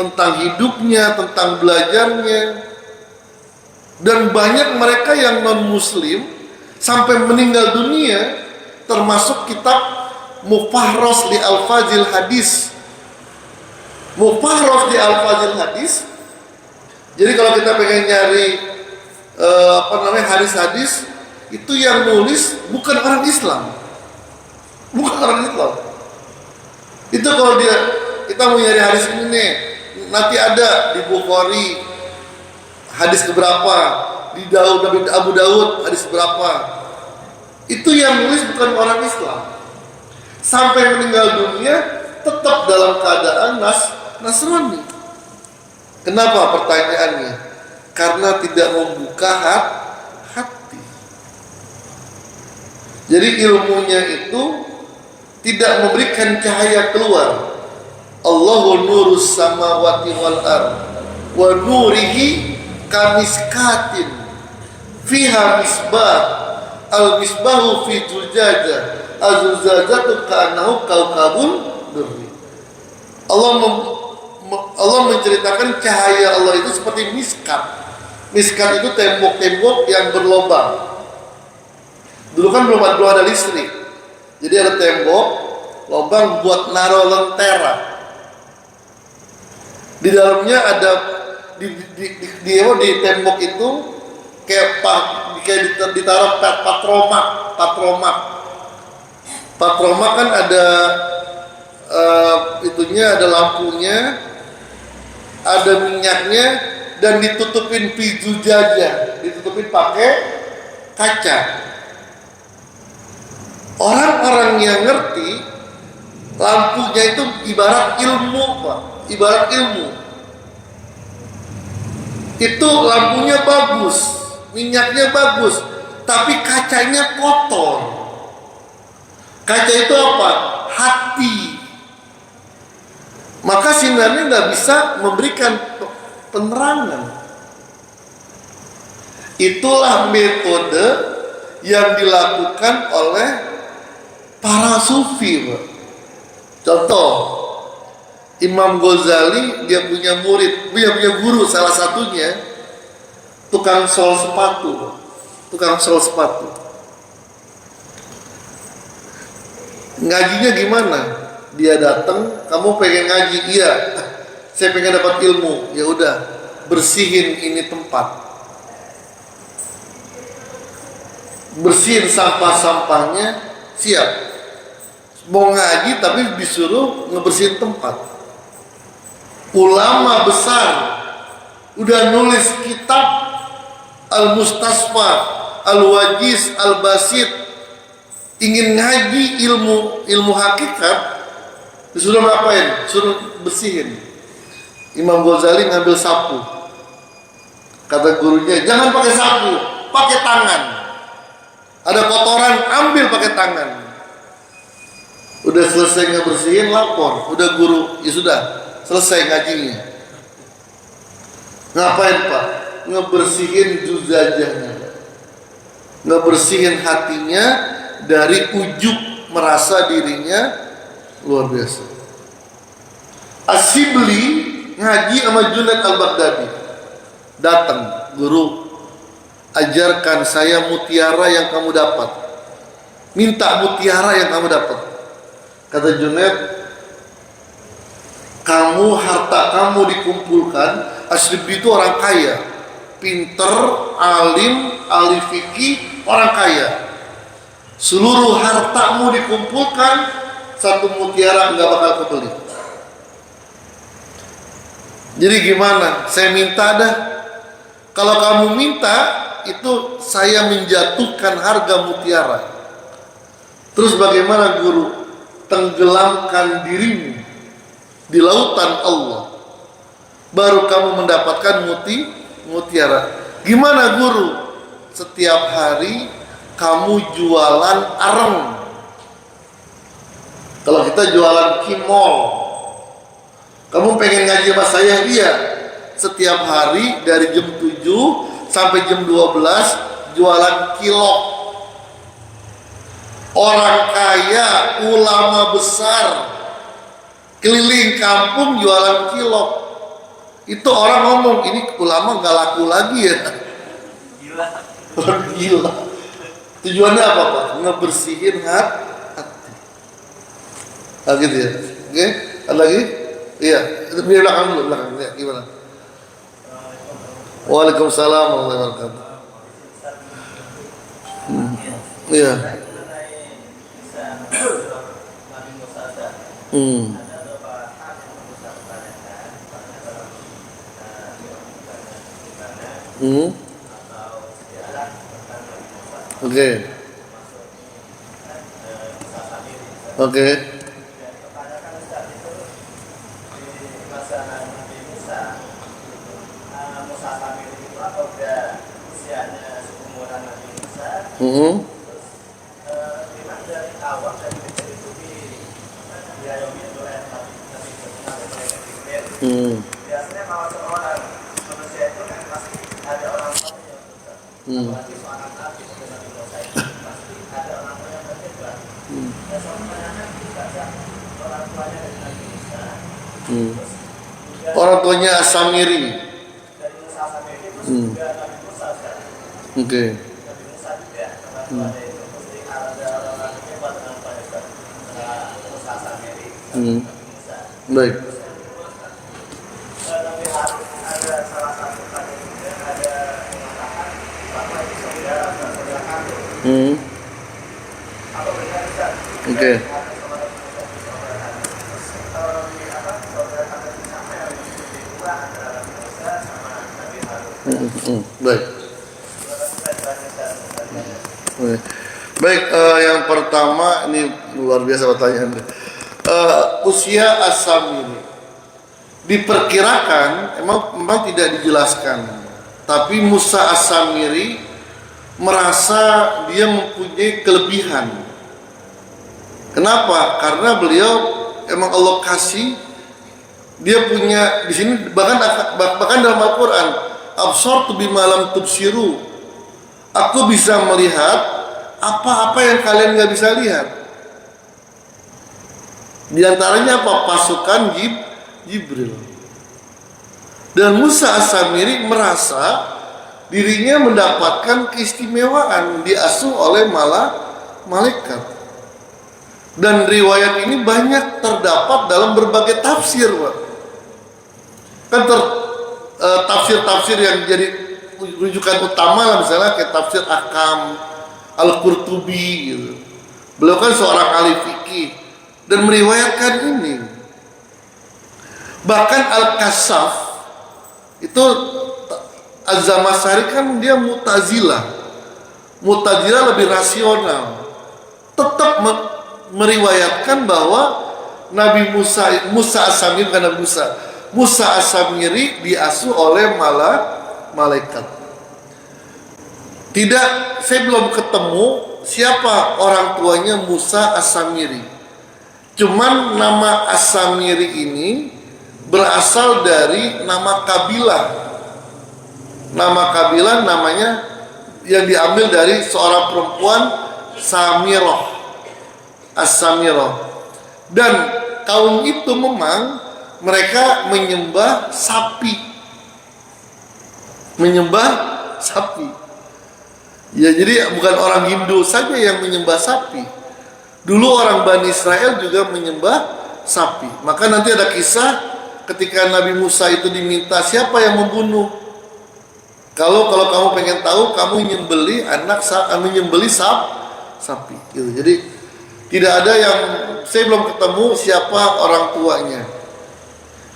tentang hidupnya, tentang belajarnya. Dan banyak mereka yang non-muslim sampai meninggal dunia, termasuk kitab Mufahros li Al-Fazil Hadis. Mufahros li Al-Fazil Hadis. Jadi kalau kita pengen nyari hadis-hadis, itu yang nulis bukan orang Islam. Bukan orang Islam. Itu kalau kita mau nyari hadis ini nih, nanti ada di Bukhari hadis keberapa, di Abu Daud hadis berapa. Itu yang nulis bukan orang Islam. Sampai meninggal dunia tetap dalam keadaan Nasrani. Kenapa pertanyaannya? Karena tidak membuka hati. Jadi ilmunya itu tidak memberikan cahaya keluar. Allahu nurus samawati wal ard wa nurihi kamiskatin fiha misbah al misbahu fi zujajah az-zujajatu ka'annahu kaukabun durri. Allah menceritakan cahaya Allah itu seperti miskat. Miskat itu tembok-tembok yang berlobang. Dulu kan belum ada listrik. Jadi ada tembok, lubang buat naruh lentera. Di dalamnya ada di tembok itu kayak ditaruh patromak. Patromak kan ada ada lampunya, ada minyaknya, dan ditutupin pizu jajah, ditutupin pakai kaca. Orang-orang yang ngerti lampunya itu ibarat ilmu, Pak. Ibarat ilmu. Itu lampunya bagus, minyaknya bagus, tapi kacanya kotor. Kaca itu apa? Hati. Maka sinarnya nggak bisa memberikan penerangan. Itulah metode yang dilakukan oleh para sufi. Contoh, Imam Ghazali dia punya murid, punya guru, salah satunya tukang sol sepatu. Ngajinya gimana? Dia datang, kamu pengen ngaji? Iya, saya pengen dapat ilmu. Ya udah, bersihin ini tempat, bersihin sampah-sampahnya, siap. Mau ngaji tapi disuruh ngebersihin tempat. Ulama besar udah nulis kitab Al-Mustasfa, Al-Wajiz, Al-Basit, ingin ngaji ilmu hakikat, disuruh ngapain? Suruh bersihin. Imam Ghazali ngambil sapu. Kata gurunya, jangan pakai sapu, pakai tangan. Ada kotoran, ambil pakai tangan. Udah selesai ngebersihin, lapor. Udah guru, ya sudah, selesai ngajinya. Ngapain Pak? Ngebersihin juzajahnya, ngebersihin hatinya dari ujub merasa dirinya luar biasa. Asyibli ngaji sama Junaid Al-Baghdadi. Datang, guru, ajarkan saya mutiara yang kamu dapat. Minta mutiara yang kamu dapat. Kata Junaid, harta kamu dikumpulkan. Asyibli itu orang kaya, pinter, alim, ahli fikih, orang kaya. Seluruh hartamu dikumpulkan, satu mutiara nggak bakal kebeli. Jadi gimana? Saya minta dah. Kalau kamu minta, itu saya menjatuhkan harga mutiara. Terus bagaimana guru? Tenggelamkan dirimu di lautan Allah, baru kamu mendapatkan mutiara. Gimana guru? Setiap hari kamu jualan areng. Kalau kita jualan kimol, kamu pengen ngaji sama saya? Iya. Setiap hari dari jam 7 sampai jam 12 jualan kilok. Orang kaya, ulama besar, keliling kampung jualan cilok. Itu orang ngomong, ini ulama nggak laku lagi ya. Gila. Orang gila. Tujuannya apa Pak? Ngebersihin hati. Ah gitu ya. Oke, ada lagi? Iya, itu di belakang dulu, belakang. Ya, gimana? Waalaikumsalam warahmatullahi wabarakatuh. Iya. Oke. Oke. Biasanya kalau seorang manusia itu kan pasti ada orang tuanya. Apalagi seorang nabi seperti Nabi Musa itu pasti ada orang tua yang berdebat. Dan seorang anak juga orang tuanya dari Nabi Musa. Orang tuanya Samiri. Dari Musa Samiri itu juga Nabi Musa kan. Oke. Nabi Musa juga orang tuanya itu mesti ada orang hebat dengan pada Musa Samiri. Nabi Musa. Baik. Nabi Harun ada salah satu tadi ada mengatakan bahwa itu saudara kandung. Apa benar Ustaz? Oke. Kalau di saudara kandung sama yang di dua antara Nabi Musa sama Nabi Harun. Baik. Baik, yang pertama ini luar biasa pertanyaan. Usia As-Samiri diperkirakan memang tidak dijelaskan, tapi Musa As-Samiri merasa dia mempunyai kelebihan. Kenapa? Karena beliau emang Allah kasih dia punya di sini bahkan dalam Al-Qur'an, absartu bima lam tubsiru. Aku bisa melihat apa-apa yang kalian nggak bisa lihat. Di antaranya apa? Pasukan Jibril. Dan Musa As-Samiri merasa dirinya mendapatkan keistimewaan, diasuh oleh malaikat. Dan riwayat ini banyak terdapat dalam berbagai tafsir, Pak. Kan tafsir-tafsir yang jadi rujukan utama lah, misalnya kayak tafsir Ahkam Al-Qurtubi gitu. Beliau kan seorang ahli fikih dan meriwayatkan ini. Bahkan Al-Kasaf itu Az-Zamakhsyari kan dia Mu'tazilah. Mu'tazilah lebih rasional. Tetap meriwayatkan bahwa Nabi Musa As-Samiri bukan Nabi Musa As-Samiri diasuh oleh malaikat. Tidak, saya belum ketemu siapa orang tuanya Musa As-Samiri. Cuman nama As-Samiri ini berasal dari nama kabilah. Nama kabilah namanya yang diambil dari seorang perempuan Samirah. As-Samirah. Dan kaum itu memang mereka menyembah sapi. Ya, jadi bukan orang Hindu saja yang menyembah sapi. Dulu orang Bani Israel juga menyembah sapi. Maka nanti ada kisah ketika Nabi Musa itu diminta siapa yang membunuh. Kalau kamu pengen tahu, kamu menyembeli sapi. Gitu. Jadi tidak ada yang, saya belum ketemu siapa orang tuanya.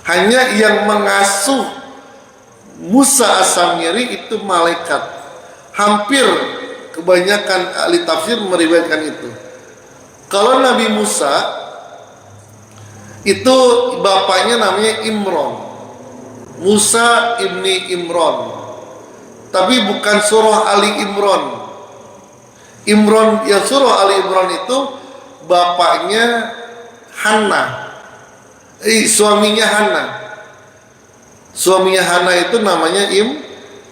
Hanya yang mengasuh Musa As-Samiri itu malaikat. Hampir kebanyakan ahli tafsir meriwayatkan itu. Kalau Nabi Musa itu bapaknya namanya Imran, Musa ibni Imran, tapi bukan surah Ali Imran. Imran yang surah Ali Imran itu bapaknya Hana, suaminya Hana. Suaminya Hana itu namanya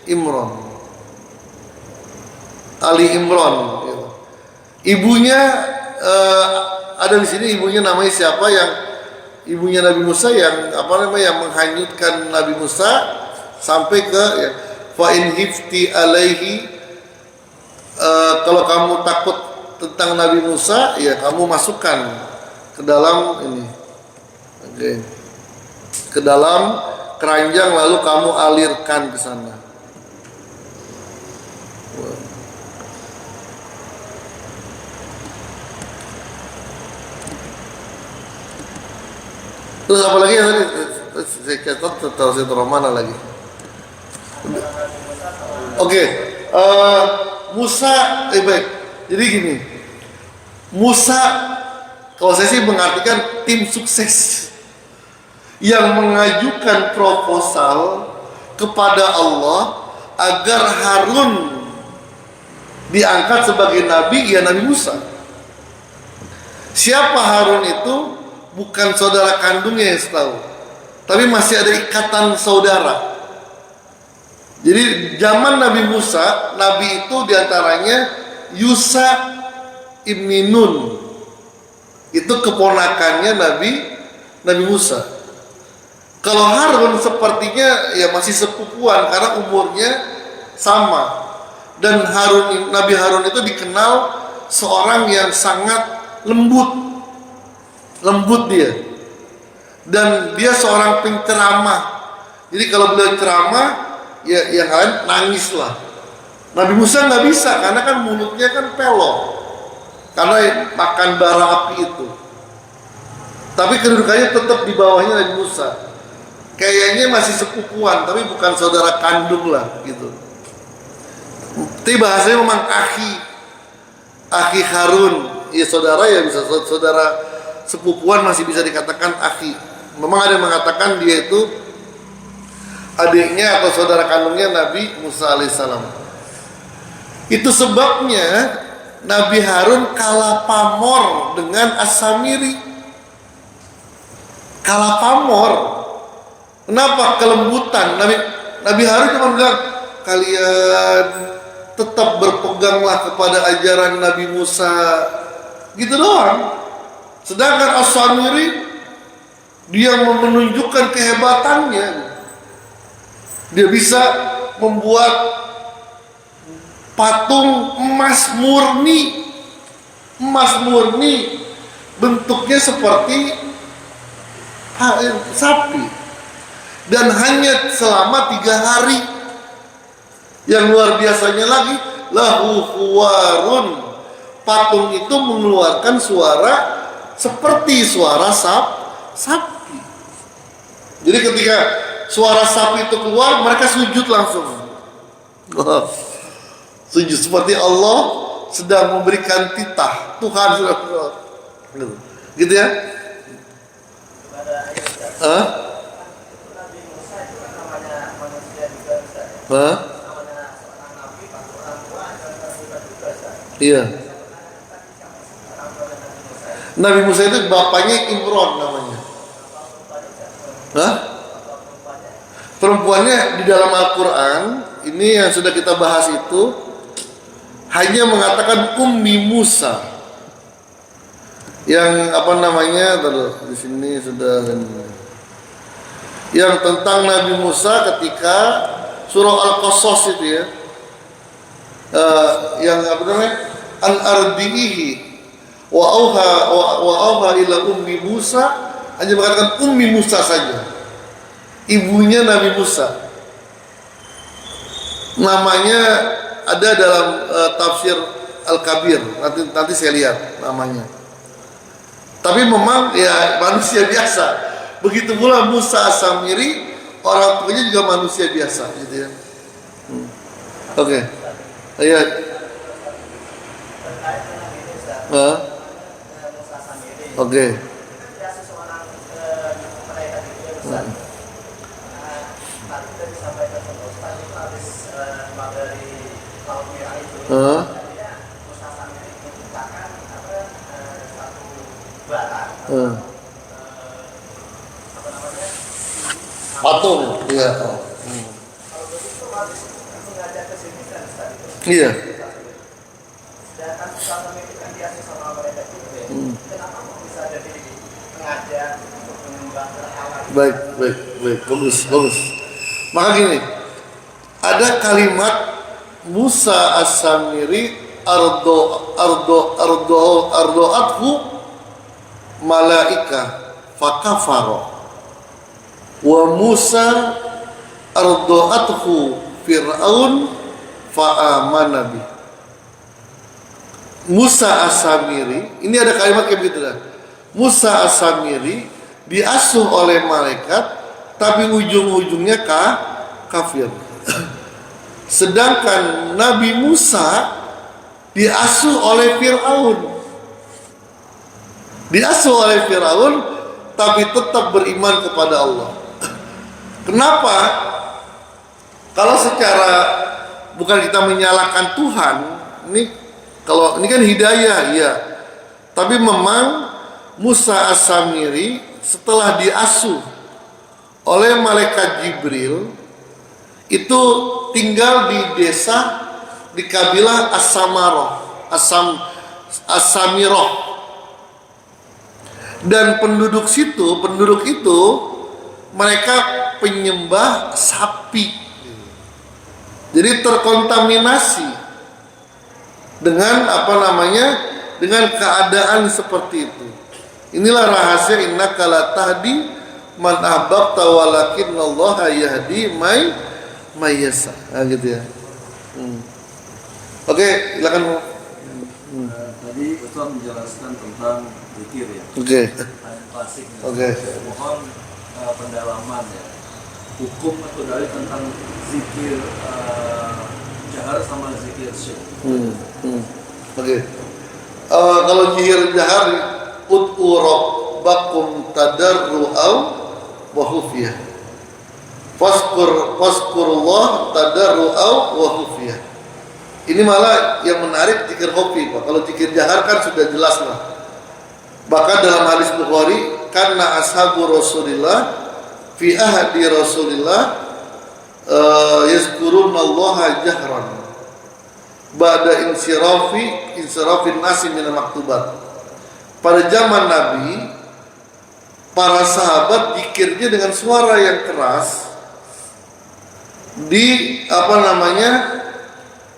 Imran, Ali Imran. Ibunya ada di sini, ibunya namanya siapa yang ibunya Nabi Musa yang yang menghanyutkan Nabi Musa sampai ke ya, fa in hifti alaihi, kalau kamu takut tentang Nabi Musa ya kamu masukkan ke dalam ini, oke, ke dalam keranjang lalu kamu alirkan ke sana. Terus apa lagi yang tadi saya catat terus itu mana lagi? Oke, Musa, baik. Jadi gini, Musa, kalau saya sih mengartikan tim sukses yang mengajukan proposal kepada Allah agar Harun diangkat sebagai nabi, ya Nabi Musa. Siapa Harun itu? Bukan saudara kandungnya yang setahu, tapi masih ada ikatan saudara. Jadi zaman Nabi Musa, Nabi itu diantaranya Yusa ibni Nun, itu keponakannya Nabi Musa. Kalau Harun sepertinya ya masih sepupuan karena umurnya sama. Dan Nabi Harun itu dikenal seorang yang sangat lembut dia, dan dia seorang penceramah. Jadi kalau beliau ceramah ya yang lain nangis lah. Nabi Musa nggak bisa karena kan mulutnya kan pelok karena makan bara api itu, tapi kedudukannya tetap di bawahnya Nabi Musa. Kayaknya masih sepupuan tapi bukan saudara kandung lah gitu. Tapi bahasanya memang akhi Harun, ya saudara, ya bisa saudara sepupuan masih bisa dikatakan akhi. Memang ada yang mengatakan dia itu adiknya atau saudara kandungnya Nabi Musa alaihissalam. Itu sebabnya Nabi Harun kalah pamor dengan As-Samiri. Kalah pamor. Kenapa? Kelembutan. Nabi Harun cuma bilang, kalian tetap berpeganglah kepada ajaran Nabi Musa, gitu doang. Sedangkan As-Samiri dia menunjukkan kehebatannya. Dia bisa membuat patung emas murni, bentuknya seperti sapi, dan hanya selama 3 hari. Yang luar biasanya lagi, lahu huwarun, patung itu mengeluarkan suara seperti suara sapi. Jadi ketika suara sapi itu keluar, mereka sujud langsung. Sujud seperti Allah sedang memberikan titah. Tuhan sudah gitu ya. Iya. Nabi Musa itu bapaknya Imron namanya. Perempuannya di dalam Al-Quran ini yang sudah kita bahas itu hanya mengatakan Ummi Musa. Yang di sini sudah, yang tentang Nabi Musa ketika surah Al-Qasas itu ya, yang an-ardihi wa auha ila ummi Musa, hanya mengatakan Ummi Musa saja, ibunya Nabi Musa. Namanya ada dalam tafsir Al-Kabir, nanti saya lihat namanya. Tapi memang ya manusia biasa. Begitu pula Musa As-Samiri, orang tuanya juga manusia biasa gitu ya. Oke. Iya. Oke. Patung, iya. Iya. Baik, baik, baik, bagus, bagus. Maka gini, ada kalimat Musa As-Samiri ardoathu malaika fakafaro wa Musa ardoathu Fir'aun fa'amana bi. Musa As-Samiri, ini ada kalimat kayak begitu dah. Musa As-Samiri diasuh oleh malaikat tapi ujung-ujungnya kafir. Sedangkan Nabi Musa diasuh oleh Fir'aun. Diasuh oleh Fir'aun tapi tetap beriman kepada Allah. Kenapa? Kalau secara bukan kita menyalahkan Tuhan, kalau ini kan hidayah, ya. Tapi memang Musa As-Samiri setelah diasuh oleh malaikat Jibril itu tinggal di desa di kabilah As-Samiroh. Dan penduduk itu mereka penyembah sapi. Jadi terkontaminasi dengan dengan keadaan seperti itu. Inilah rahasia innaka la tahdi man ahbabta walakinallaha yahdi may yasha. Nah, gitu ya. Oke, silakan. Tadi Ustaz menjelaskan tentang zikir ya. Oke. Klasik. Oke. Mohon pendalaman ya. Hukum atau dalil tentang zikir jahar sama zikir syirk. Oke. Kalau zikir jahar ud'u rabbakum tadarru'aw wa khufyah. Fazkurullah tadarru'aw wa khufyah. Ini malah yang menarik zikir khufi, Pak. Kalau zikir jahar kan sudah jelas lah. Bahkan dalam hadis Bukhari, karena ashabu Rasulillah fi ahdi Rasulillah yazkurunallaha jahran ba'da insirafin nasi minal maktubat. Pada zaman Nabi, para sahabat zikirnya dengan suara yang keras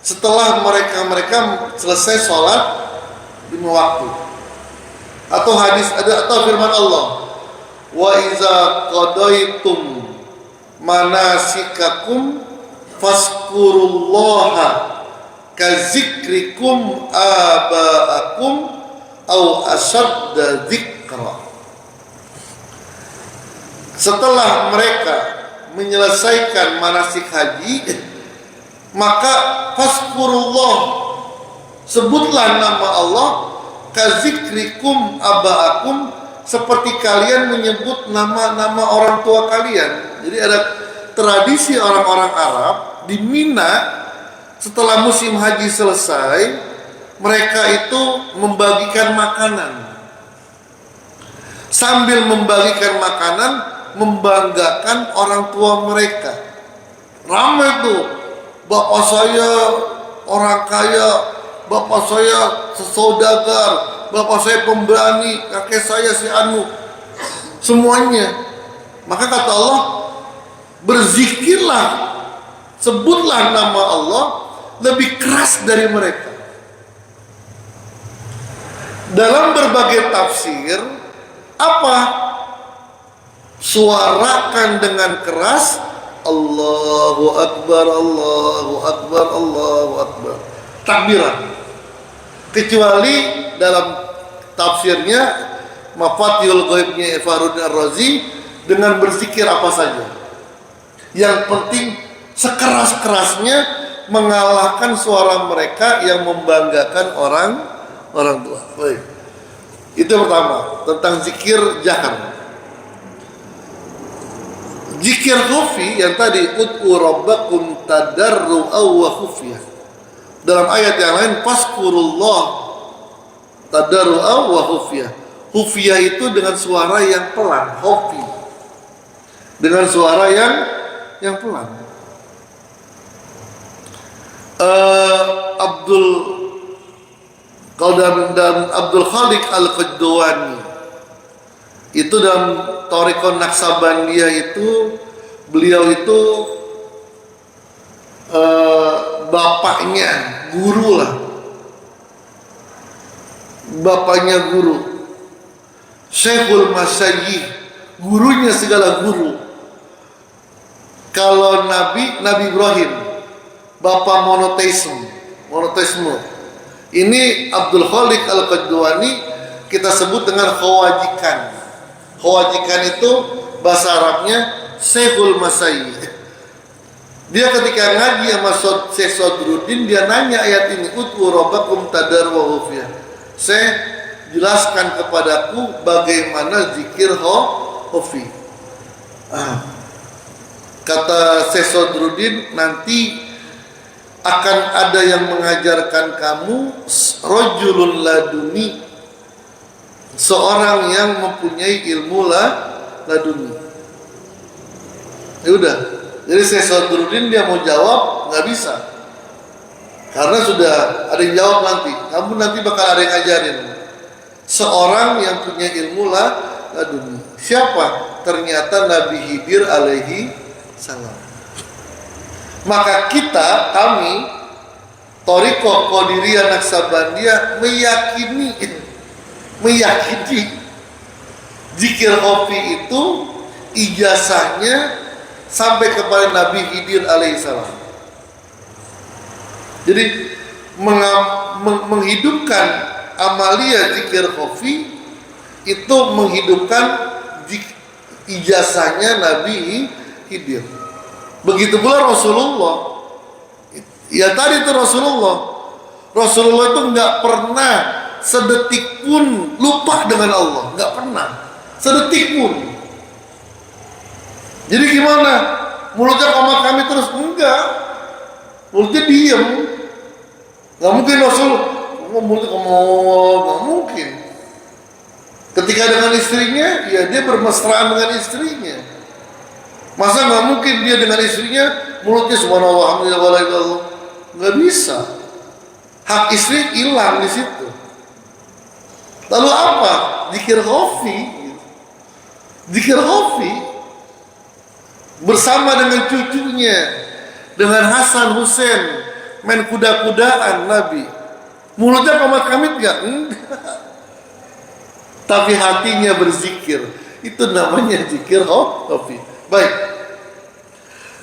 setelah mereka selesai sholat 5 waktu. Atau hadis atau firman Allah, wa iza qadaitum manasikakum fazkurullaha kazikrikum aba'akum au asadda dzikra. Setelah mereka menyelesaikan manasik haji, maka fazkurullah, sebutlah nama Allah, kazikrikum aba'akum, seperti kalian menyebut nama-nama orang tua kalian. Jadi ada tradisi orang-orang Arab di Mina, setelah musim haji selesai, mereka itu membagikan makanan. Sambil membagikan makanan, membanggakan orang tua mereka. Ramai tuh, bapak saya orang kaya, bapak saya sesaudagar, bapak saya pemberani, kakek saya si anu, semuanya. Maka kata Allah, berzikirlah, sebutlah nama Allah lebih keras dari mereka. Dalam berbagai tafsir, apa? Suarakan dengan keras, Allahu Akbar, Allahu Akbar, Allahu Akbar, takbiran. Kecuali dalam tafsirnya Mafatihul Ghaibnya Fahrudin Ar-Razi, dengan berzikir apa saja. Yang penting sekeras-kerasnya mengalahkan suara mereka yang membanggakan orang tua. Baik. Itu pertama, tentang zikir jahar. Zikir khufi yang tadi, ud'u rabbakum tadarru'aw wa khufyah. Dalam ayat yang lain, fazkurullah tadarru'aw wa khufyah. Khufyah itu dengan suara yang pelan, khufi. Dengan suara yang pelan. Abdul Khaliq Al-Qadwani Itu dalam Thariqah Naqsabandiyah itu beliau itu bapaknya guru lah, bapaknya guru, Syekhul Masyayikh, gurunya segala guru. Kalau Nabi Ibrahim, bapak monoteisme. Ini Abdul Khaliq Al-Qadwani kita sebut dengan khawajikan. Khawajikan itu bahasa Arabnya Syekhul Masyayikh. Dia ketika ngaji sama Syekh Sadruddin, dia nanya ayat ini, Ud'u rabbakum tadarru'an wa khufyah. Saya jelaskan kepadaku bagaimana zikir khafi. Kata Syekh Sadruddin, nanti akan ada yang mengajarkan kamu rajulun laduni, seorang yang mempunyai ilmu laduni. Ya udah. Jadi Syekh Sadruddin dia mau jawab nggak bisa, karena sudah ada yang jawab nanti. Kamu nanti bakal ada yang ngajarin. Seorang yang punya ilmu laduni. Siapa? Ternyata Nabi Khidir alaihi salam. Maka kami Thariqah Qadiriyah Naqsabandiyah meyakini zikir khafi itu ijazahnya sampai kepada Nabi Khidir alaihissalam. Jadi menghidupkan amalia zikir khafi itu menghidupkan ijazahnya Nabi Khidir. Begitu pula Rasulullah. Ya tadi itu Rasulullah itu nggak pernah sedetik pun lupa dengan Allah, nggak pernah sedetik pun. Jadi gimana? Mulutnya komat kami terus? Enggak. Mulutnya diem. Nggak mungkin Rasul mulutnya komat, nggak mungkin. Ketika dengan istrinya, ya dia bermesraan dengan istrinya. Masa nggak mungkin dia dengan istrinya mulutnya subhanallah alhamdulillah wala ilaha illallah? Nggak bisa. Hak istri hilang di situ. Lalu apa? Zikir khafi. Zikir khafi bersama dengan cucunya, dengan Hasan Hussein main kuda-kudaan Nabi. Mulutnya komat kamit nggak? Enggak. Tapi hatinya berzikir. Itu namanya zikir khafi. Baik.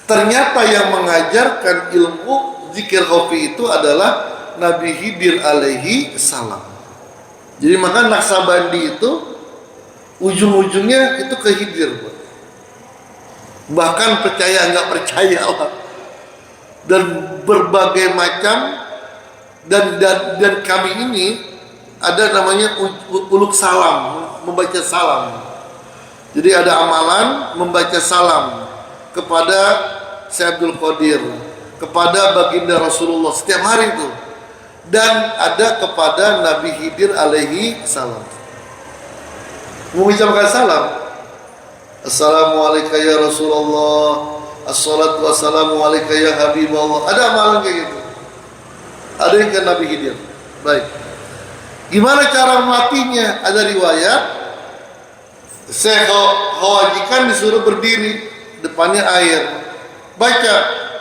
Ternyata yang mengajarkan ilmu zikir khafi itu adalah Nabi Khidir alaihi salam. Jadi maka Naqsabandi itu ujung-ujungnya itu ke Khidir. Bahkan percaya nggak percaya lah. Dan berbagai macam dan kami ini ada namanya uluk salam, membaca salam. Jadi ada amalan membaca salam kepada Syekh Abdul Qadir, kepada baginda Rasulullah setiap hari itu, dan ada kepada Nabi Khidir alaihi salam. Mengucapkan salam, Assalamualaikum ya Rasulullah, assalatu wassalamu alaika ya Habibullah. Ada amalan kayak gitu. Ada yang ke Nabi Khidir. Baik. Gimana cara melatihnya? Ada riwayat Syekh Khawajikan disuruh berdiri, depannya air, baca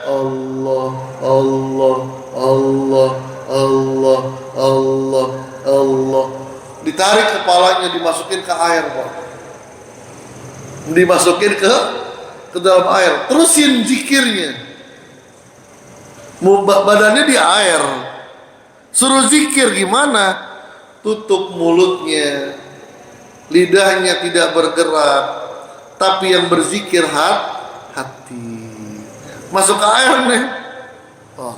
Allah Allah Allah Allah Allah Allah, ditarik kepalanya, dimasukin ke air, Pak. Dimasukin ke dalam air, terusin zikirnya, badannya di air, suruh zikir. Gimana? Tutup mulutnya, lidahnya tidak bergerak, tapi yang berzikir hati. Masuk ke air nih. Oh.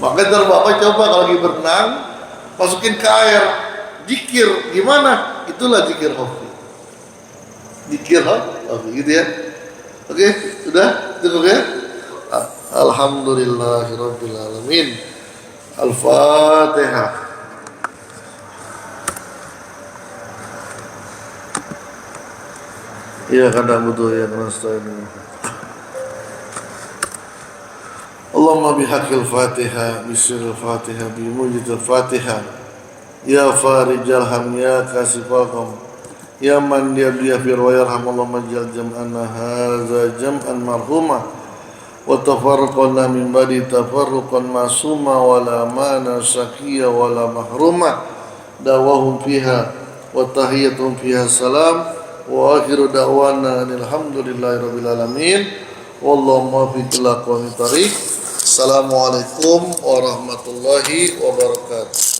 Makanya Bapak coba kalau lagi berenang, masukin ke air, zikir. Gimana? Itulah zikir khafi. Zikir khafi, gitu ya. Oke, sudah cukup ya. Alhamdulillahirabbil alamin. Al-Fatihah. Ya kadang butuh ya nasta'in. Allahumma bihaqqil Fatihah, bisirril Fatihah, bimujidil Fatihah. Ya farijal ham, ya kasifal qam, Ya man dia fir wa yarhamullah majal jam'ana hadza jam'an marhuma wa tafarraqna min ba'di tafarruqan masuma wa la mana syaqiya wa la mahruma dawahum fiha wa tahiyyatuhum fiha salam wa akhiru da'wana alhamdulillahi rabbil alamin wallahu muwaffiq ila aqwamit thariq. Assalamualaikum warahmatullahi wabarakatuh.